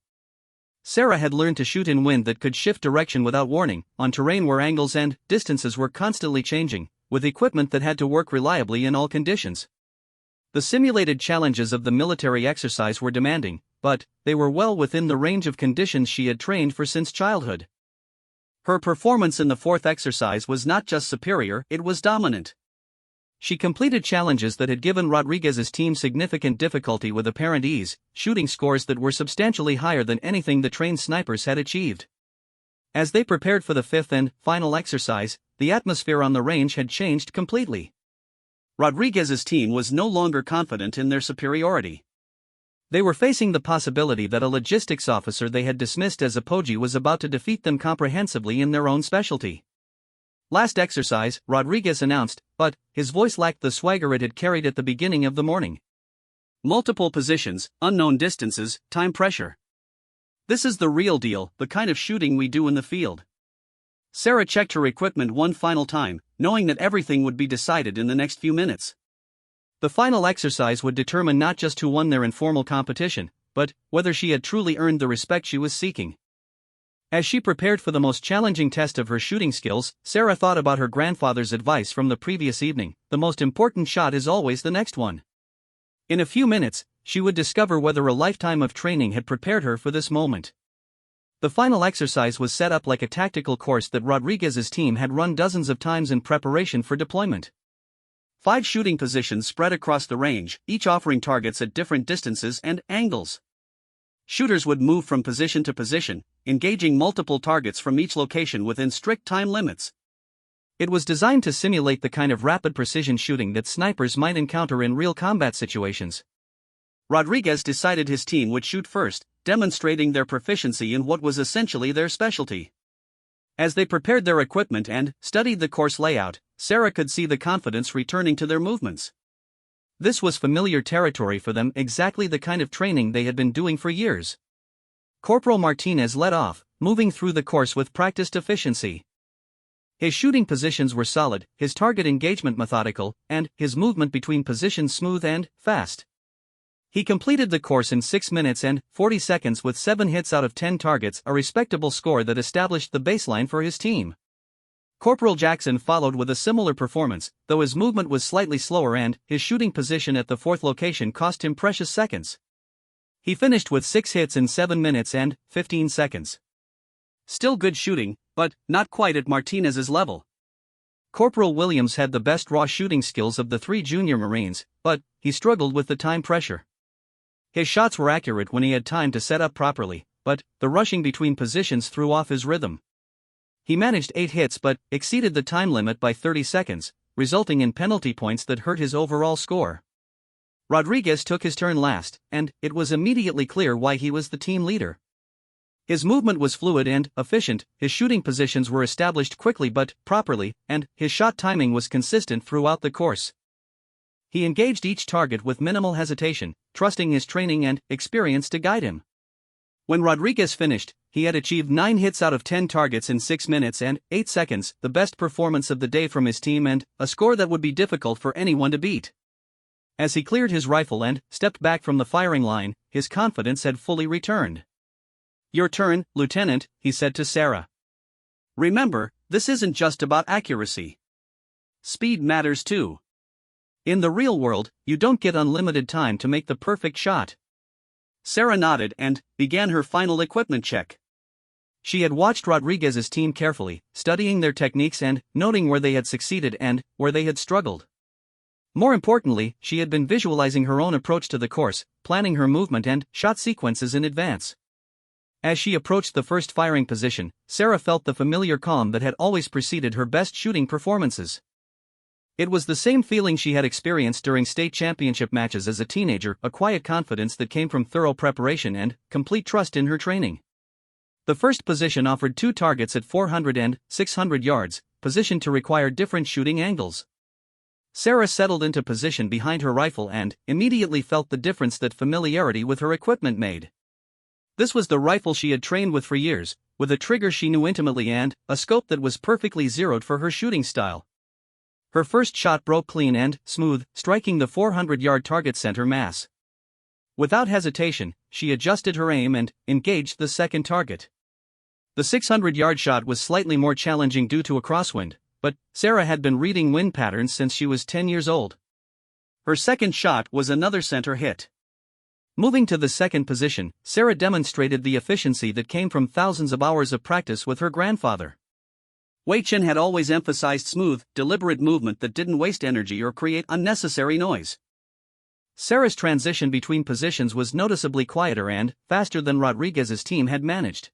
Sarah had learned to shoot in wind that could shift direction without warning, on terrain where angles and distances were constantly changing, with equipment that had to work reliably in all conditions. The simulated challenges of the military exercise were demanding, but they were well within the range of conditions she had trained for since childhood. Her performance in the fourth exercise was not just superior, it was dominant. She completed challenges that had given Rodriguez's team significant difficulty with apparent ease, shooting scores that were substantially higher than anything the trained snipers had achieved. As they prepared for the fifth and final exercise, the atmosphere on the range had changed completely. Rodriguez's team was no longer confident in their superiority. They were facing the possibility that a logistics officer they had dismissed as a pogie was about to defeat them comprehensively in their own specialty. Last exercise, Rodriguez announced, but his voice lacked the swagger it had carried at the beginning of the morning. Multiple positions, unknown distances, time pressure. This is the real deal, the kind of shooting we do in the field. Sarah checked her equipment one final time, knowing that everything would be decided in the next few minutes. The final exercise would determine not just who won their informal competition, but whether she had truly earned the respect she was seeking. As she prepared for the most challenging test of her shooting skills, Sarah thought about her grandfather's advice from the previous evening: the most important shot is always the next one. In a few minutes, she would discover whether a lifetime of training had prepared her for this moment. The final exercise was set up like a tactical course that Rodriguez's team had run dozens of times in preparation for deployment. 5 shooting positions spread across the range, each offering targets at different distances and angles. Shooters would move from position to position, engaging multiple targets from each location within strict time limits. It was designed to simulate the kind of rapid precision shooting that snipers might encounter in real combat situations. Rodriguez decided his team would shoot first, demonstrating their proficiency in what was essentially their specialty. As they prepared their equipment and studied the course layout, Sarah could see the confidence returning to their movements. This was familiar territory for them, exactly the kind of training they had been doing for years. Corporal Martinez led off, moving through the course with practiced efficiency. His shooting positions were solid, his target engagement methodical, and his movement between positions smooth and fast. He completed the course in 6 minutes and 40 seconds with 7 hits out of 10 targets, a respectable score that established the baseline for his team. Corporal Jackson followed with a similar performance, though his movement was slightly slower and his shooting position at the fourth location cost him precious seconds. He finished with 6 hits in 7 minutes and 15 seconds. Still good shooting, but not quite at Martinez's level. Corporal Williams had the best raw shooting skills of the 3 junior Marines, but he struggled with the time pressure. His shots were accurate when he had time to set up properly, but the rushing between positions threw off his rhythm. He managed 8 hits but exceeded the time limit by 30 seconds, resulting in penalty points that hurt his overall score. Rodriguez took his turn last, and it was immediately clear why he was the team leader. His movement was fluid and efficient, his shooting positions were established quickly but properly, and his shot timing was consistent throughout the course. He engaged each target with minimal hesitation, trusting his training and experience to guide him. When Rodriguez finished, he had achieved 9 hits out of 10 targets in 6 minutes and 8 seconds, the best performance of the day from his team and a score that would be difficult for anyone to beat. As he cleared his rifle and stepped back from the firing line, his confidence had fully returned. "Your turn, Lieutenant," he said to Sarah. "Remember, this isn't just about accuracy. Speed matters too. In the real world, you don't get unlimited time to make the perfect shot." Sarah nodded and began her final equipment check. She had watched Rodriguez's team carefully, studying their techniques and noting where they had succeeded and where they had struggled. More importantly, she had been visualizing her own approach to the course, planning her movement and shot sequences in advance. As she approached the first firing position, Sarah felt the familiar calm that had always preceded her best shooting performances. It was the same feeling she had experienced during state championship matches as a teenager, a quiet confidence that came from thorough preparation and complete trust in her training. The first position offered 2 targets at 400 and 600 yards, positioned to require different shooting angles. Sarah settled into position behind her rifle and immediately felt the difference that familiarity with her equipment made. This was the rifle she had trained with for years, with a trigger she knew intimately and a scope that was perfectly zeroed for her shooting style. Her first shot broke clean and smooth, striking the 400-yard target center mass. Without hesitation, she adjusted her aim and engaged the second target. The 600-yard shot was slightly more challenging due to a crosswind, but Sarah had been reading wind patterns since she was 10 years old. Her second shot was another center hit. Moving to the second position, Sarah demonstrated the efficiency that came from thousands of hours of practice with her grandfather. Wei Chen had always emphasized smooth, deliberate movement that didn't waste energy or create unnecessary noise. Sarah's transition between positions was noticeably quieter and faster than Rodriguez's team had managed.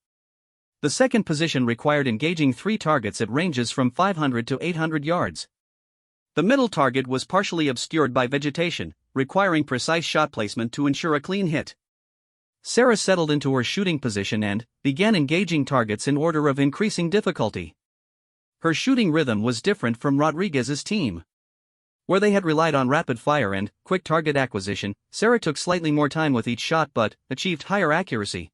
The second position required engaging 3 targets at ranges from 500 to 800 yards. The middle target was partially obscured by vegetation, requiring precise shot placement to ensure a clean hit. Sarah settled into her shooting position and began engaging targets in order of increasing difficulty. Her shooting rhythm was different from Rodriguez's team. Where they had relied on rapid fire and quick target acquisition, Sarah took slightly more time with each shot but achieved higher accuracy.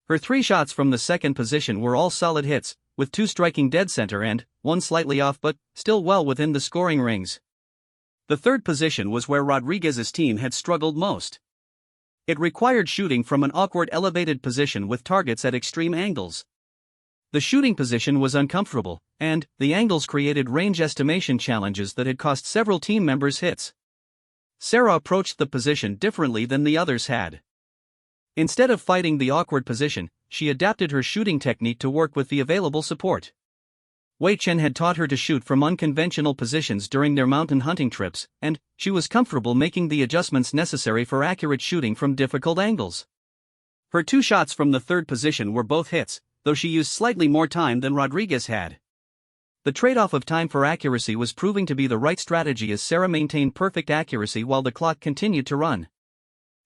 Her 3 shots from the second position were all solid hits, with 2 striking dead center and 1 slightly off but still well within the scoring rings. The third position was where Rodriguez's team had struggled most. It required shooting from an awkward elevated position with targets at extreme angles. The shooting position was uncomfortable, and the angles created range estimation challenges that had cost several team members hits. Sarah approached the position differently than the others had. Instead of fighting the awkward position, she adapted her shooting technique to work with the available support. Wei Chen had taught her to shoot from unconventional positions during their mountain hunting trips, and she was comfortable making the adjustments necessary for accurate shooting from difficult angles. Her 2 shots from the third position were both hits, though she used slightly more time than Rodriguez had. The trade-off of time for accuracy was proving to be the right strategy as Sarah maintained perfect accuracy while the clock continued to run.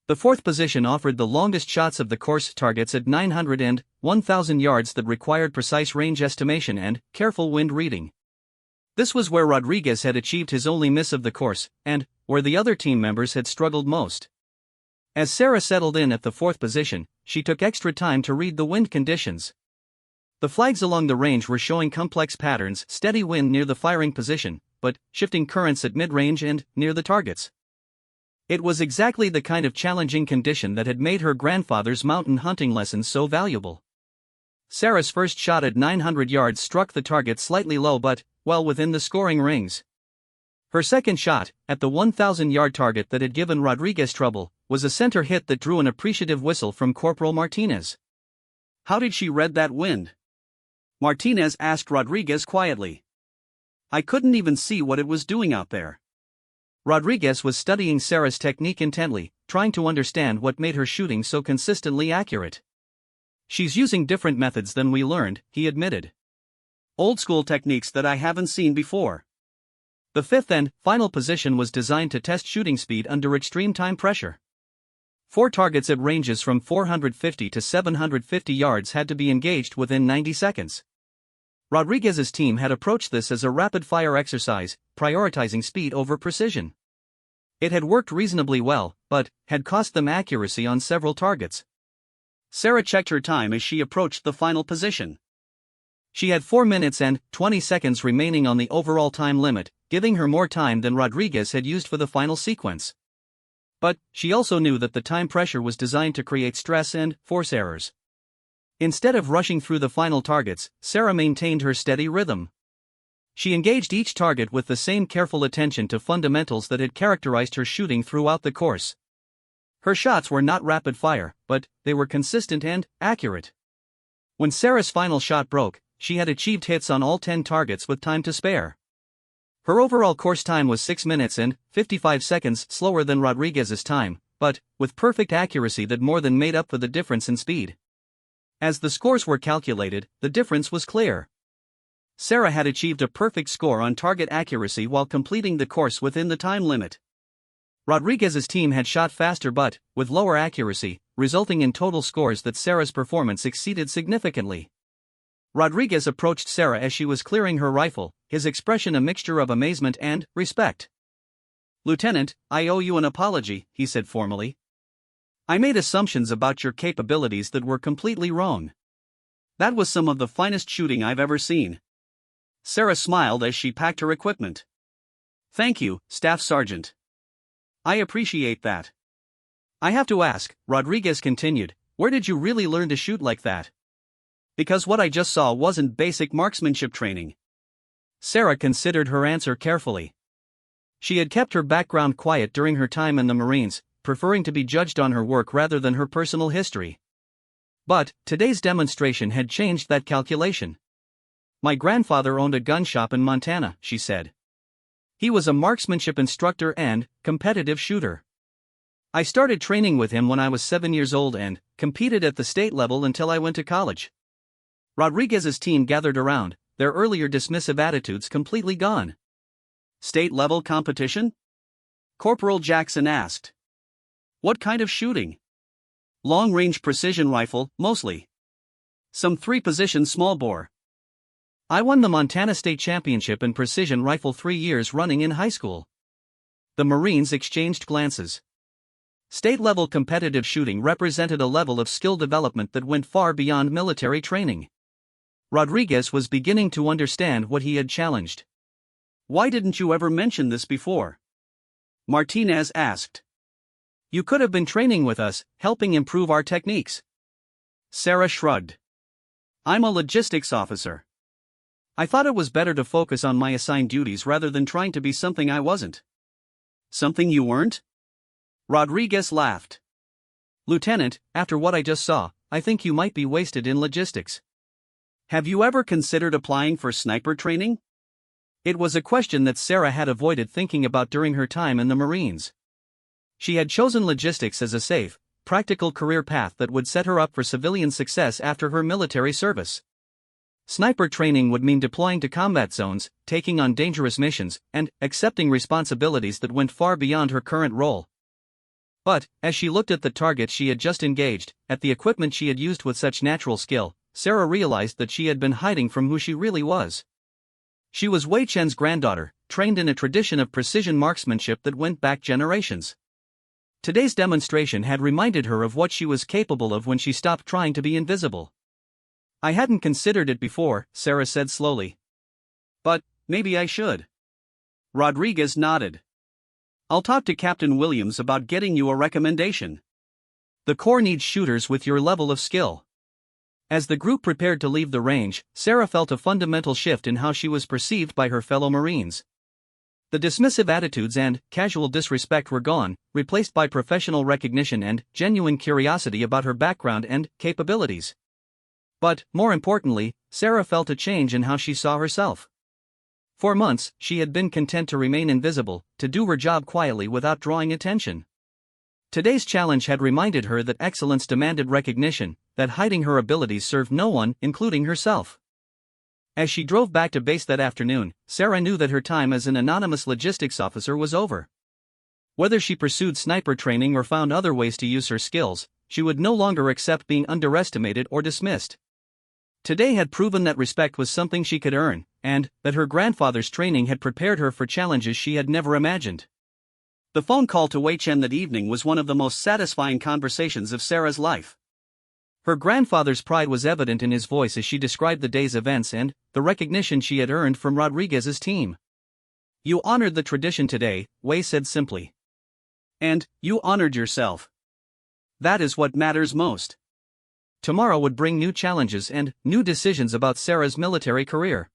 The fourth position offered the longest shots of the course, targets at 900 and 1,000 yards that required precise range estimation and careful wind reading. This was where Rodriguez had achieved his only miss of the course, and where the other team members had struggled most. As Sarah settled in at the fourth position, she took extra time to read the wind conditions. The flags along the range were showing complex patterns: steady wind near the firing position, but shifting currents at mid-range and near the targets. It was exactly the kind of challenging condition that had made her grandfather's mountain hunting lessons so valuable. Sarah's first shot at 900 yards struck the target slightly low but well within the scoring rings. Her second shot, at the 1,000-yard target that had given Rodriguez trouble, was a center hit that drew an appreciative whistle from Corporal Martinez. "How did she read that wind?" Martinez asked Rodriguez quietly. "I couldn't even see what it was doing out there." Rodriguez was studying Sarah's technique intently, trying to understand what made her shooting so consistently accurate. "She's using different methods than we learned," he admitted. "Old-school techniques that I haven't seen before." The fifth and final position was designed to test shooting speed under extreme time pressure. 4 targets at ranges from 450 to 750 yards had to be engaged within 90 seconds. Rodriguez's team had approached this as a rapid-fire exercise, prioritizing speed over precision. It had worked reasonably well, but had cost them accuracy on several targets. Sarah checked her time as she approached the final position. She had 4 minutes and 20 seconds remaining on the overall time limit, giving her more time than Rodriguez had used for the final sequence. But she also knew that the time pressure was designed to create stress and force errors. Instead of rushing through the final targets, Sarah maintained her steady rhythm. She engaged each target with the same careful attention to fundamentals that had characterized her shooting throughout the course. Her shots were not rapid fire, but they were consistent and accurate. When Sarah's final shot broke, she had achieved hits on all 10 targets with time to spare. Her overall course time was 6 minutes and 55 seconds slower than Rodriguez's time, but with perfect accuracy that more than made up for the difference in speed. As the scores were calculated, the difference was clear. Sarah had achieved a perfect score on target accuracy while completing the course within the time limit. Rodriguez's team had shot faster but with lower accuracy, resulting in total scores that Sarah's performance exceeded significantly. Rodriguez approached Sarah as she was clearing her rifle, his expression a mixture of amazement and respect. "Lieutenant, I owe you an apology," he said formally. "I made assumptions about your capabilities that were completely wrong. That was some of the finest shooting I've ever seen." Sarah smiled as she packed her equipment. "Thank you, Staff Sergeant. I appreciate that." "I have to ask," Rodriguez continued, "where did you really learn to shoot like that? Because what I just saw wasn't basic marksmanship training." Sarah considered her answer carefully. She had kept her background quiet during her time in the Marines, preferring to be judged on her work rather than her personal history. But today's demonstration had changed that calculation. "My grandfather owned a gun shop in Montana," she said. "He was a marksmanship instructor and competitive shooter. I started training with him when I was 7 years old and competed at the state level until I went to college." Rodriguez's team gathered around, their earlier dismissive attitudes completely gone. "State-level competition?" Corporal Jackson asked. "What kind of shooting?" "Long-range precision rifle, mostly. Some 3-position small bore. I won the Montana State Championship in precision rifle 3 years running in high school." The Marines exchanged glances. State-level competitive shooting represented a level of skill development that went far beyond military training. Rodriguez was beginning to understand what he had challenged. "Why didn't you ever mention this before?" Martinez asked. "You could have been training with us, helping improve our techniques." Sarah shrugged. "I'm a logistics officer. I thought it was better to focus on my assigned duties rather than trying to be something I wasn't." "Something you weren't?" Rodriguez laughed. "Lieutenant, after what I just saw, I think you might be wasted in logistics. Have you ever considered applying for sniper training?" It was a question that Sarah had avoided thinking about during her time in the Marines. She had chosen logistics as a safe, practical career path that would set her up for civilian success after her military service. Sniper training would mean deploying to combat zones, taking on dangerous missions, and accepting responsibilities that went far beyond her current role. But, as she looked at the targets she had just engaged, at the equipment she had used with such natural skill, Sarah realized that she had been hiding from who she really was. She was Wei Chen's granddaughter, trained in a tradition of precision marksmanship that went back generations. Today's demonstration had reminded her of what she was capable of when she stopped trying to be invisible. "I hadn't considered it before," Sarah said slowly. "But maybe I should." Rodriguez nodded. "I'll talk to Captain Williams about getting you a recommendation. The Corps needs shooters with your level of skill." As the group prepared to leave the range, Sarah felt a fundamental shift in how she was perceived by her fellow Marines. The dismissive attitudes and casual disrespect were gone, replaced by professional recognition and genuine curiosity about her background and capabilities. But, more importantly, Sarah felt a change in how she saw herself. For months, she had been content to remain invisible, to do her job quietly without drawing attention. Today's challenge had reminded her that excellence demanded recognition, that hiding her abilities served no one, including herself. As she drove back to base that afternoon, Sarah knew that her time as an anonymous logistics officer was over. Whether she pursued sniper training or found other ways to use her skills, she would no longer accept being underestimated or dismissed. Today had proven that respect was something she could earn, and that her grandfather's training had prepared her for challenges she had never imagined. The phone call to Wei Chen that evening was one of the most satisfying conversations of Sarah's life. Her grandfather's pride was evident in his voice as she described the day's events and the recognition she had earned from Rodriguez's team. "You honored the tradition today," Wei said simply. "And you honored yourself. That is what matters most." Tomorrow would bring new challenges and new decisions about Sarah's military career.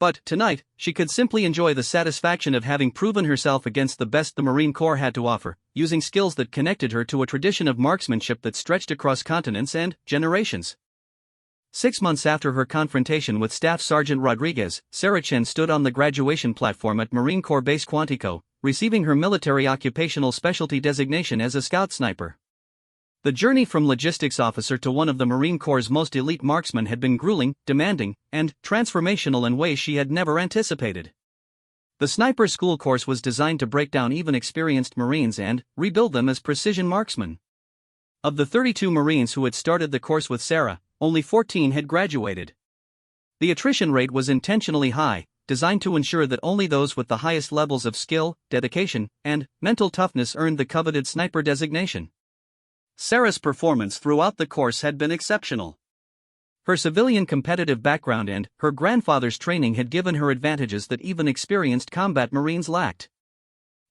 But tonight, she could simply enjoy the satisfaction of having proven herself against the best the Marine Corps had to offer, using skills that connected her to a tradition of marksmanship that stretched across continents and generations. 6 months after her confrontation with Staff Sergeant Rodriguez, Sarah Chen stood on the graduation platform at Marine Corps Base Quantico, receiving her military occupational specialty designation as a scout sniper. The journey from logistics officer to one of the Marine Corps' most elite marksmen had been grueling, demanding, and transformational in ways she had never anticipated. The sniper school course was designed to break down even experienced Marines and rebuild them as precision marksmen. Of the 32 Marines who had started the course with Sarah, only 14 had graduated. The attrition rate was intentionally high, designed to ensure that only those with the highest levels of skill, dedication, and mental toughness earned the coveted sniper designation. Sarah's performance throughout the course had been exceptional. Her civilian competitive background and her grandfather's training had given her advantages that even experienced combat Marines lacked.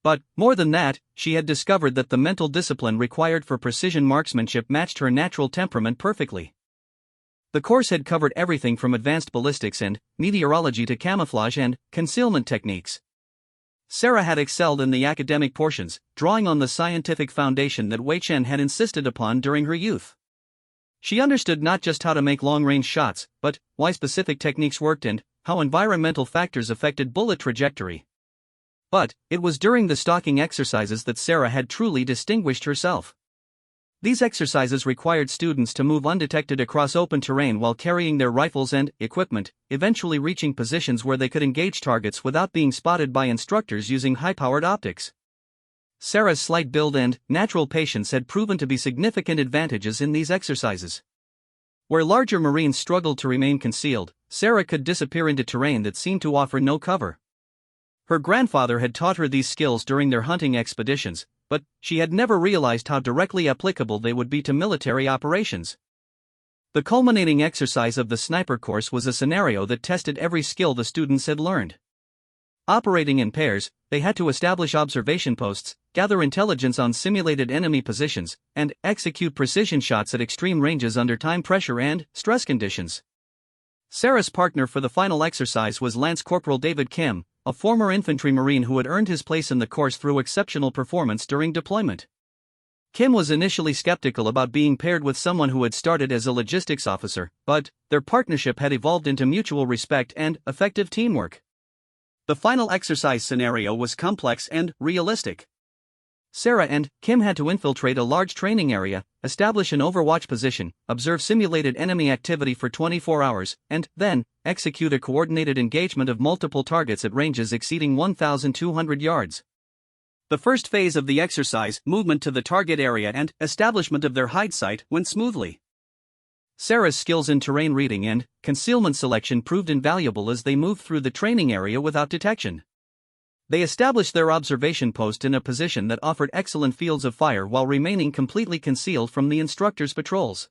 But, more than that, she had discovered that the mental discipline required for precision marksmanship matched her natural temperament perfectly. The course had covered everything from advanced ballistics and meteorology to camouflage and concealment techniques. Sarah had excelled in the academic portions, drawing on the scientific foundation that Wei Chen had insisted upon during her youth. She understood not just how to make long-range shots, but why specific techniques worked and how environmental factors affected bullet trajectory. But it was during the stalking exercises that Sarah had truly distinguished herself. These exercises required students to move undetected across open terrain while carrying their rifles and equipment, eventually reaching positions where they could engage targets without being spotted by instructors using high-powered optics. Sarah's slight build and natural patience had proven to be significant advantages in these exercises. Where larger Marines struggled to remain concealed, Sarah could disappear into terrain that seemed to offer no cover. Her grandfather had taught her these skills during their hunting expeditions, but she had never realized how directly applicable they would be to military operations. The culminating exercise of the sniper course was a scenario that tested every skill the students had learned. Operating in pairs, they had to establish observation posts, gather intelligence on simulated enemy positions, and execute precision shots at extreme ranges under time pressure and stress conditions. Sarah's partner for the final exercise was Lance Corporal David Kim, a former infantry Marine who had earned his place in the course through exceptional performance during deployment. Kim was initially skeptical about being paired with someone who had started as a logistics officer, but their partnership had evolved into mutual respect and effective teamwork. The final exercise scenario was complex and realistic. Sarah and Kim had to infiltrate a large training area, establish an overwatch position, observe simulated enemy activity for 24 hours, and then execute a coordinated engagement of multiple targets at ranges exceeding 1,200 yards. The first phase of the exercise, movement to the target area and establishment of their hide site, went smoothly. Sarah's skills in terrain reading and concealment selection proved invaluable as they moved through the training area without detection. They established their observation post in a position that offered excellent fields of fire while remaining completely concealed from the instructor's patrols.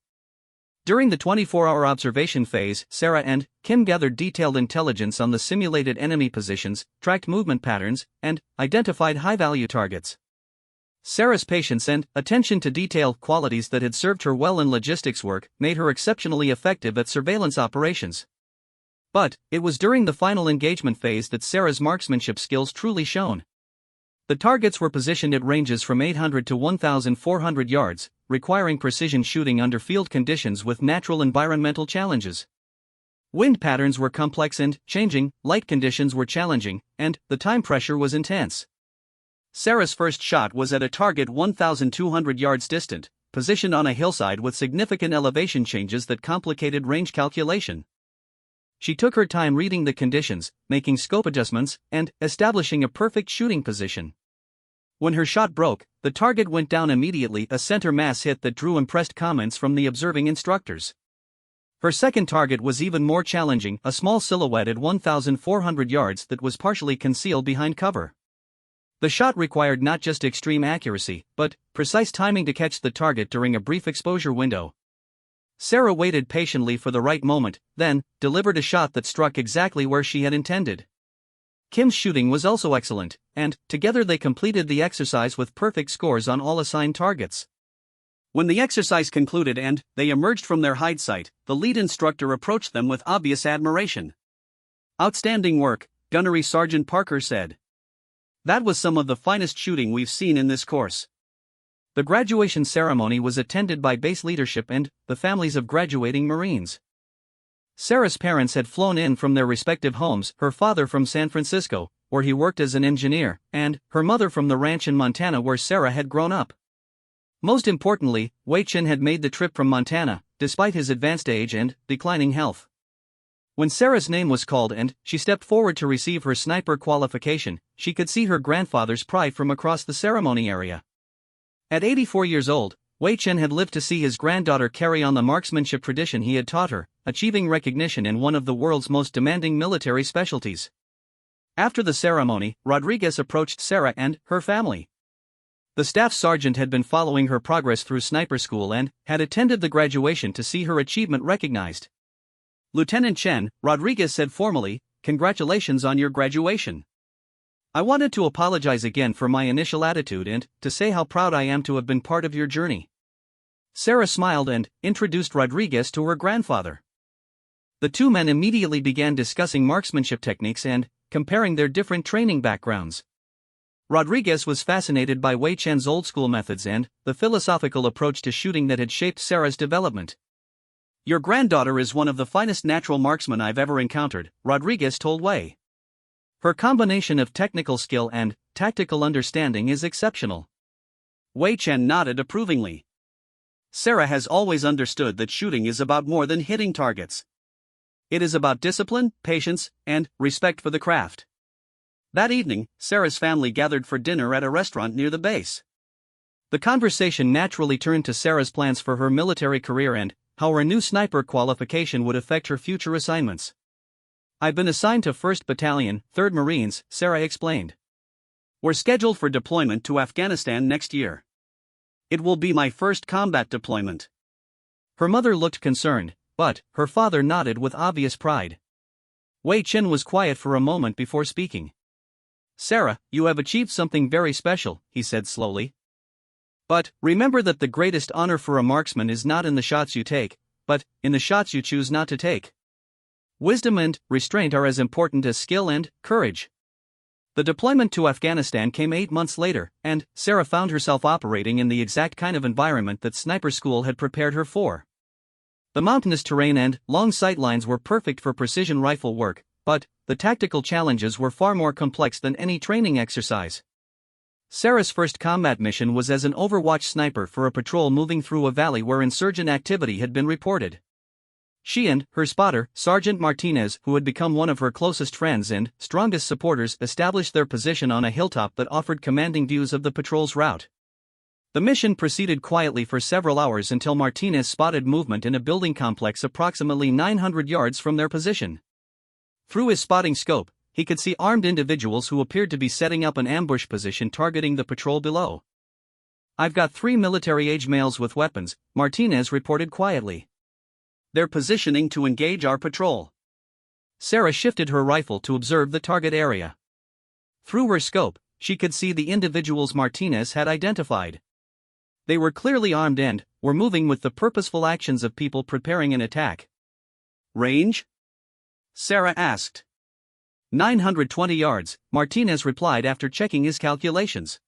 During the 24-hour observation phase, Sarah and Kim gathered detailed intelligence on the simulated enemy positions, tracked movement patterns, and identified high-value targets. Sarah's patience and attention to detail, qualities that had served her well in logistics work, made her exceptionally effective at surveillance operations. But it was during the final engagement phase that Sarah's marksmanship skills truly shone. The targets were positioned at ranges from 800 to 1,400 yards, requiring precision shooting under field conditions with natural environmental challenges. Wind patterns were complex and changing, light conditions were challenging, and the time pressure was intense. Sarah's first shot was at a target 1,200 yards distant, positioned on a hillside with significant elevation changes that complicated range calculation. She took her time reading the conditions, making scope adjustments, and establishing a perfect shooting position. When her shot broke, the target went down immediately, a center mass hit that drew impressed comments from the observing instructors. Her second target was even more challenging, a small silhouette at 1,400 yards that was partially concealed behind cover. The shot required not just extreme accuracy, but precise timing to catch the target during a brief exposure window. Sarah waited patiently for the right moment, then delivered a shot that struck exactly where she had intended. Kim's shooting was also excellent, and together they completed the exercise with perfect scores on all assigned targets. When the exercise concluded and they emerged from their hide site, the lead instructor approached them with obvious admiration. "Outstanding work," Gunnery Sergeant Parker said. "That was some of the finest shooting we've seen in this course." The graduation ceremony was attended by base leadership and the families of graduating Marines. Sarah's parents had flown in from their respective homes, her father from San Francisco, where he worked as an engineer, and her mother from the ranch in Montana where Sarah had grown up. Most importantly, Wei Chen had made the trip from Montana, despite his advanced age and declining health. When Sarah's name was called and she stepped forward to receive her sniper qualification, she could see her grandfather's pride from across the ceremony area. At 84 years old, Wei Chen had lived to see his granddaughter carry on the marksmanship tradition he had taught her, achieving recognition in one of the world's most demanding military specialties. After the ceremony, Rodriguez approached Sarah and her family. The staff sergeant had been following her progress through sniper school and had attended the graduation to see her achievement recognized. "Lieutenant Chen," Rodriguez said formally, "congratulations on your graduation. I wanted to apologize again for my initial attitude and to say how proud I am to have been part of your journey." Sarah smiled and introduced Rodriguez to her grandfather. The two men immediately began discussing marksmanship techniques and comparing their different training backgrounds. Rodriguez was fascinated by Wei Chen's old-school methods and the philosophical approach to shooting that had shaped Sarah's development. "Your granddaughter is one of the finest natural marksmen I've ever encountered," Rodriguez told Wei. "Her combination of technical skill and tactical understanding is exceptional." Wei Chen nodded approvingly. "Sarah has always understood that shooting is about more than hitting targets. It is about discipline, patience, and respect for the craft." That evening, Sarah's family gathered for dinner at a restaurant near the base. The conversation naturally turned to Sarah's plans for her military career and how her new sniper qualification would affect her future assignments. "I've been assigned to 1st Battalion, 3rd Marines," Sarah explained. "We're scheduled for deployment to Afghanistan next year. It will be my first combat deployment." Her mother looked concerned, but her father nodded with obvious pride. Wei Chen was quiet for a moment before speaking. "Sarah, you have achieved something very special," he said slowly. "But remember that the greatest honor for a marksman is not in the shots you take, but in the shots you choose not to take. Wisdom and restraint are as important as skill and courage." The deployment to Afghanistan came 8 months later, and Sarah found herself operating in the exact kind of environment that sniper school had prepared her for. The mountainous terrain and long sight lines were perfect for precision rifle work, but the tactical challenges were far more complex than any training exercise. Sarah's first combat mission was as an overwatch sniper for a patrol moving through a valley where insurgent activity had been reported. She and her spotter, Sergeant Martinez, who had become one of her closest friends and strongest supporters, established their position on a hilltop that offered commanding views of the patrol's route. The mission proceeded quietly for several hours until Martinez spotted movement in a building complex approximately 900 yards from their position. Through his spotting scope, he could see armed individuals who appeared to be setting up an ambush position targeting the patrol below. "I've got 3 military-age males with weapons," Martinez reported quietly. "They're positioning to engage our patrol." Sarah shifted her rifle to observe the target area. Through her scope, she could see the individuals Martinez had identified. They were clearly armed and were moving with the purposeful actions of people preparing an attack. "Range?" Sarah asked. 920 yards, Martinez replied after checking his calculations.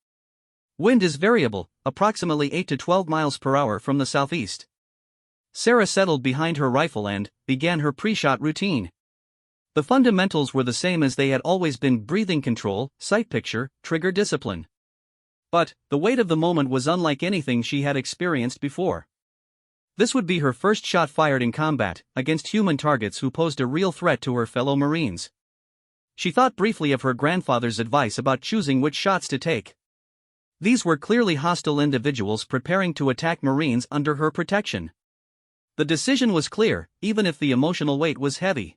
"Wind is variable, approximately 8 to 12 miles per hour from the southeast." Sarah settled behind her rifle and began her pre-shot routine. The fundamentals were the same as they had always been: breathing control, sight picture, trigger discipline. But the weight of the moment was unlike anything she had experienced before. This would be her first shot fired in combat, against human targets who posed a real threat to her fellow Marines. She thought briefly of her grandfather's advice about choosing which shots to take. These were clearly hostile individuals preparing to attack Marines under her protection. The decision was clear, even if the emotional weight was heavy.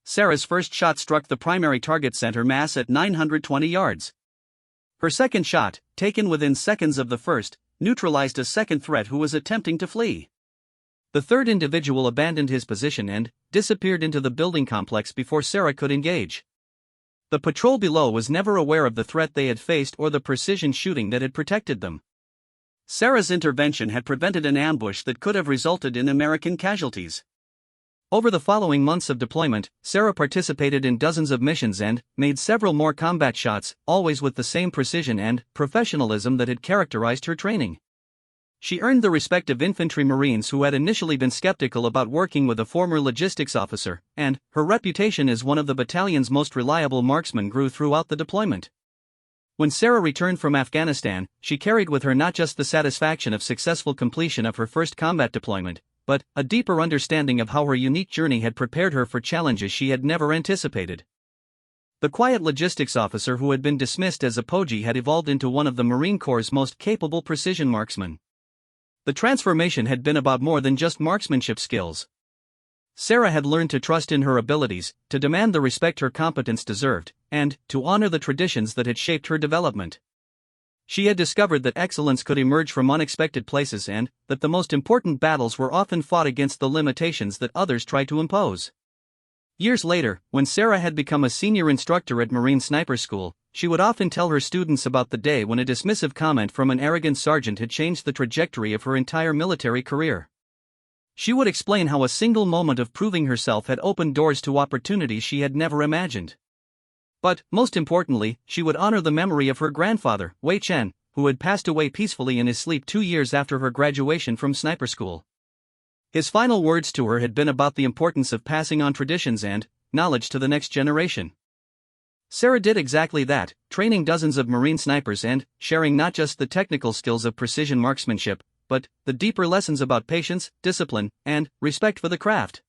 Sarah's first shot struck the primary target center mass at 920 yards. Her second shot, taken within seconds of the first, neutralized a second threat who was attempting to flee. The third individual abandoned his position and disappeared into the building complex before Sarah could engage. The patrol below was never aware of the threat they had faced or the precision shooting that had protected them. Sarah's intervention had prevented an ambush that could have resulted in American casualties. Over the following months of deployment, Sarah participated in dozens of missions and made several more combat shots, always with the same precision and professionalism that had characterized her training. She earned the respect of infantry Marines who had initially been skeptical about working with a former logistics officer, and her reputation as one of the battalion's most reliable marksmen grew throughout the deployment. When Sarah returned from Afghanistan, she carried with her not just the satisfaction of successful completion of her first combat deployment, but a deeper understanding of how her unique journey had prepared her for challenges she had never anticipated. The quiet logistics officer who had been dismissed as a pogie had evolved into one of the Marine Corps' most capable precision marksmen. The transformation had been about more than just marksmanship skills. Sarah had learned to trust in her abilities, to demand the respect her competence deserved, and to honor the traditions that had shaped her development. She had discovered that excellence could emerge from unexpected places and that the most important battles were often fought against the limitations that others tried to impose. Years later, when Sarah had become a senior instructor at Marine Sniper School, she would often tell her students about the day when a dismissive comment from an arrogant sergeant had changed the trajectory of her entire military career. She would explain how a single moment of proving herself had opened doors to opportunities she had never imagined. But, most importantly, she would honor the memory of her grandfather, Wei Chen, who had passed away peacefully in his sleep 2 years after her graduation from sniper school. His final words to her had been about the importance of passing on traditions and knowledge to the next generation. Sarah did exactly that, training dozens of Marine snipers and sharing not just the technical skills of precision marksmanship, but the deeper lessons about patience, discipline, and respect for the craft.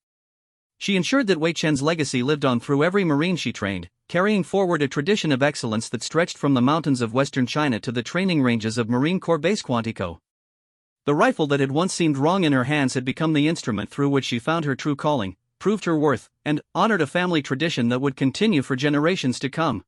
She ensured that Wei Chen's legacy lived on through every Marine she trained, carrying forward a tradition of excellence that stretched from the mountains of western China to the training ranges of Marine Corps Base Quantico. The rifle that had once seemed wrong in her hands had become the instrument through which she found her true calling, proved her worth, and honored a family tradition that would continue for generations to come.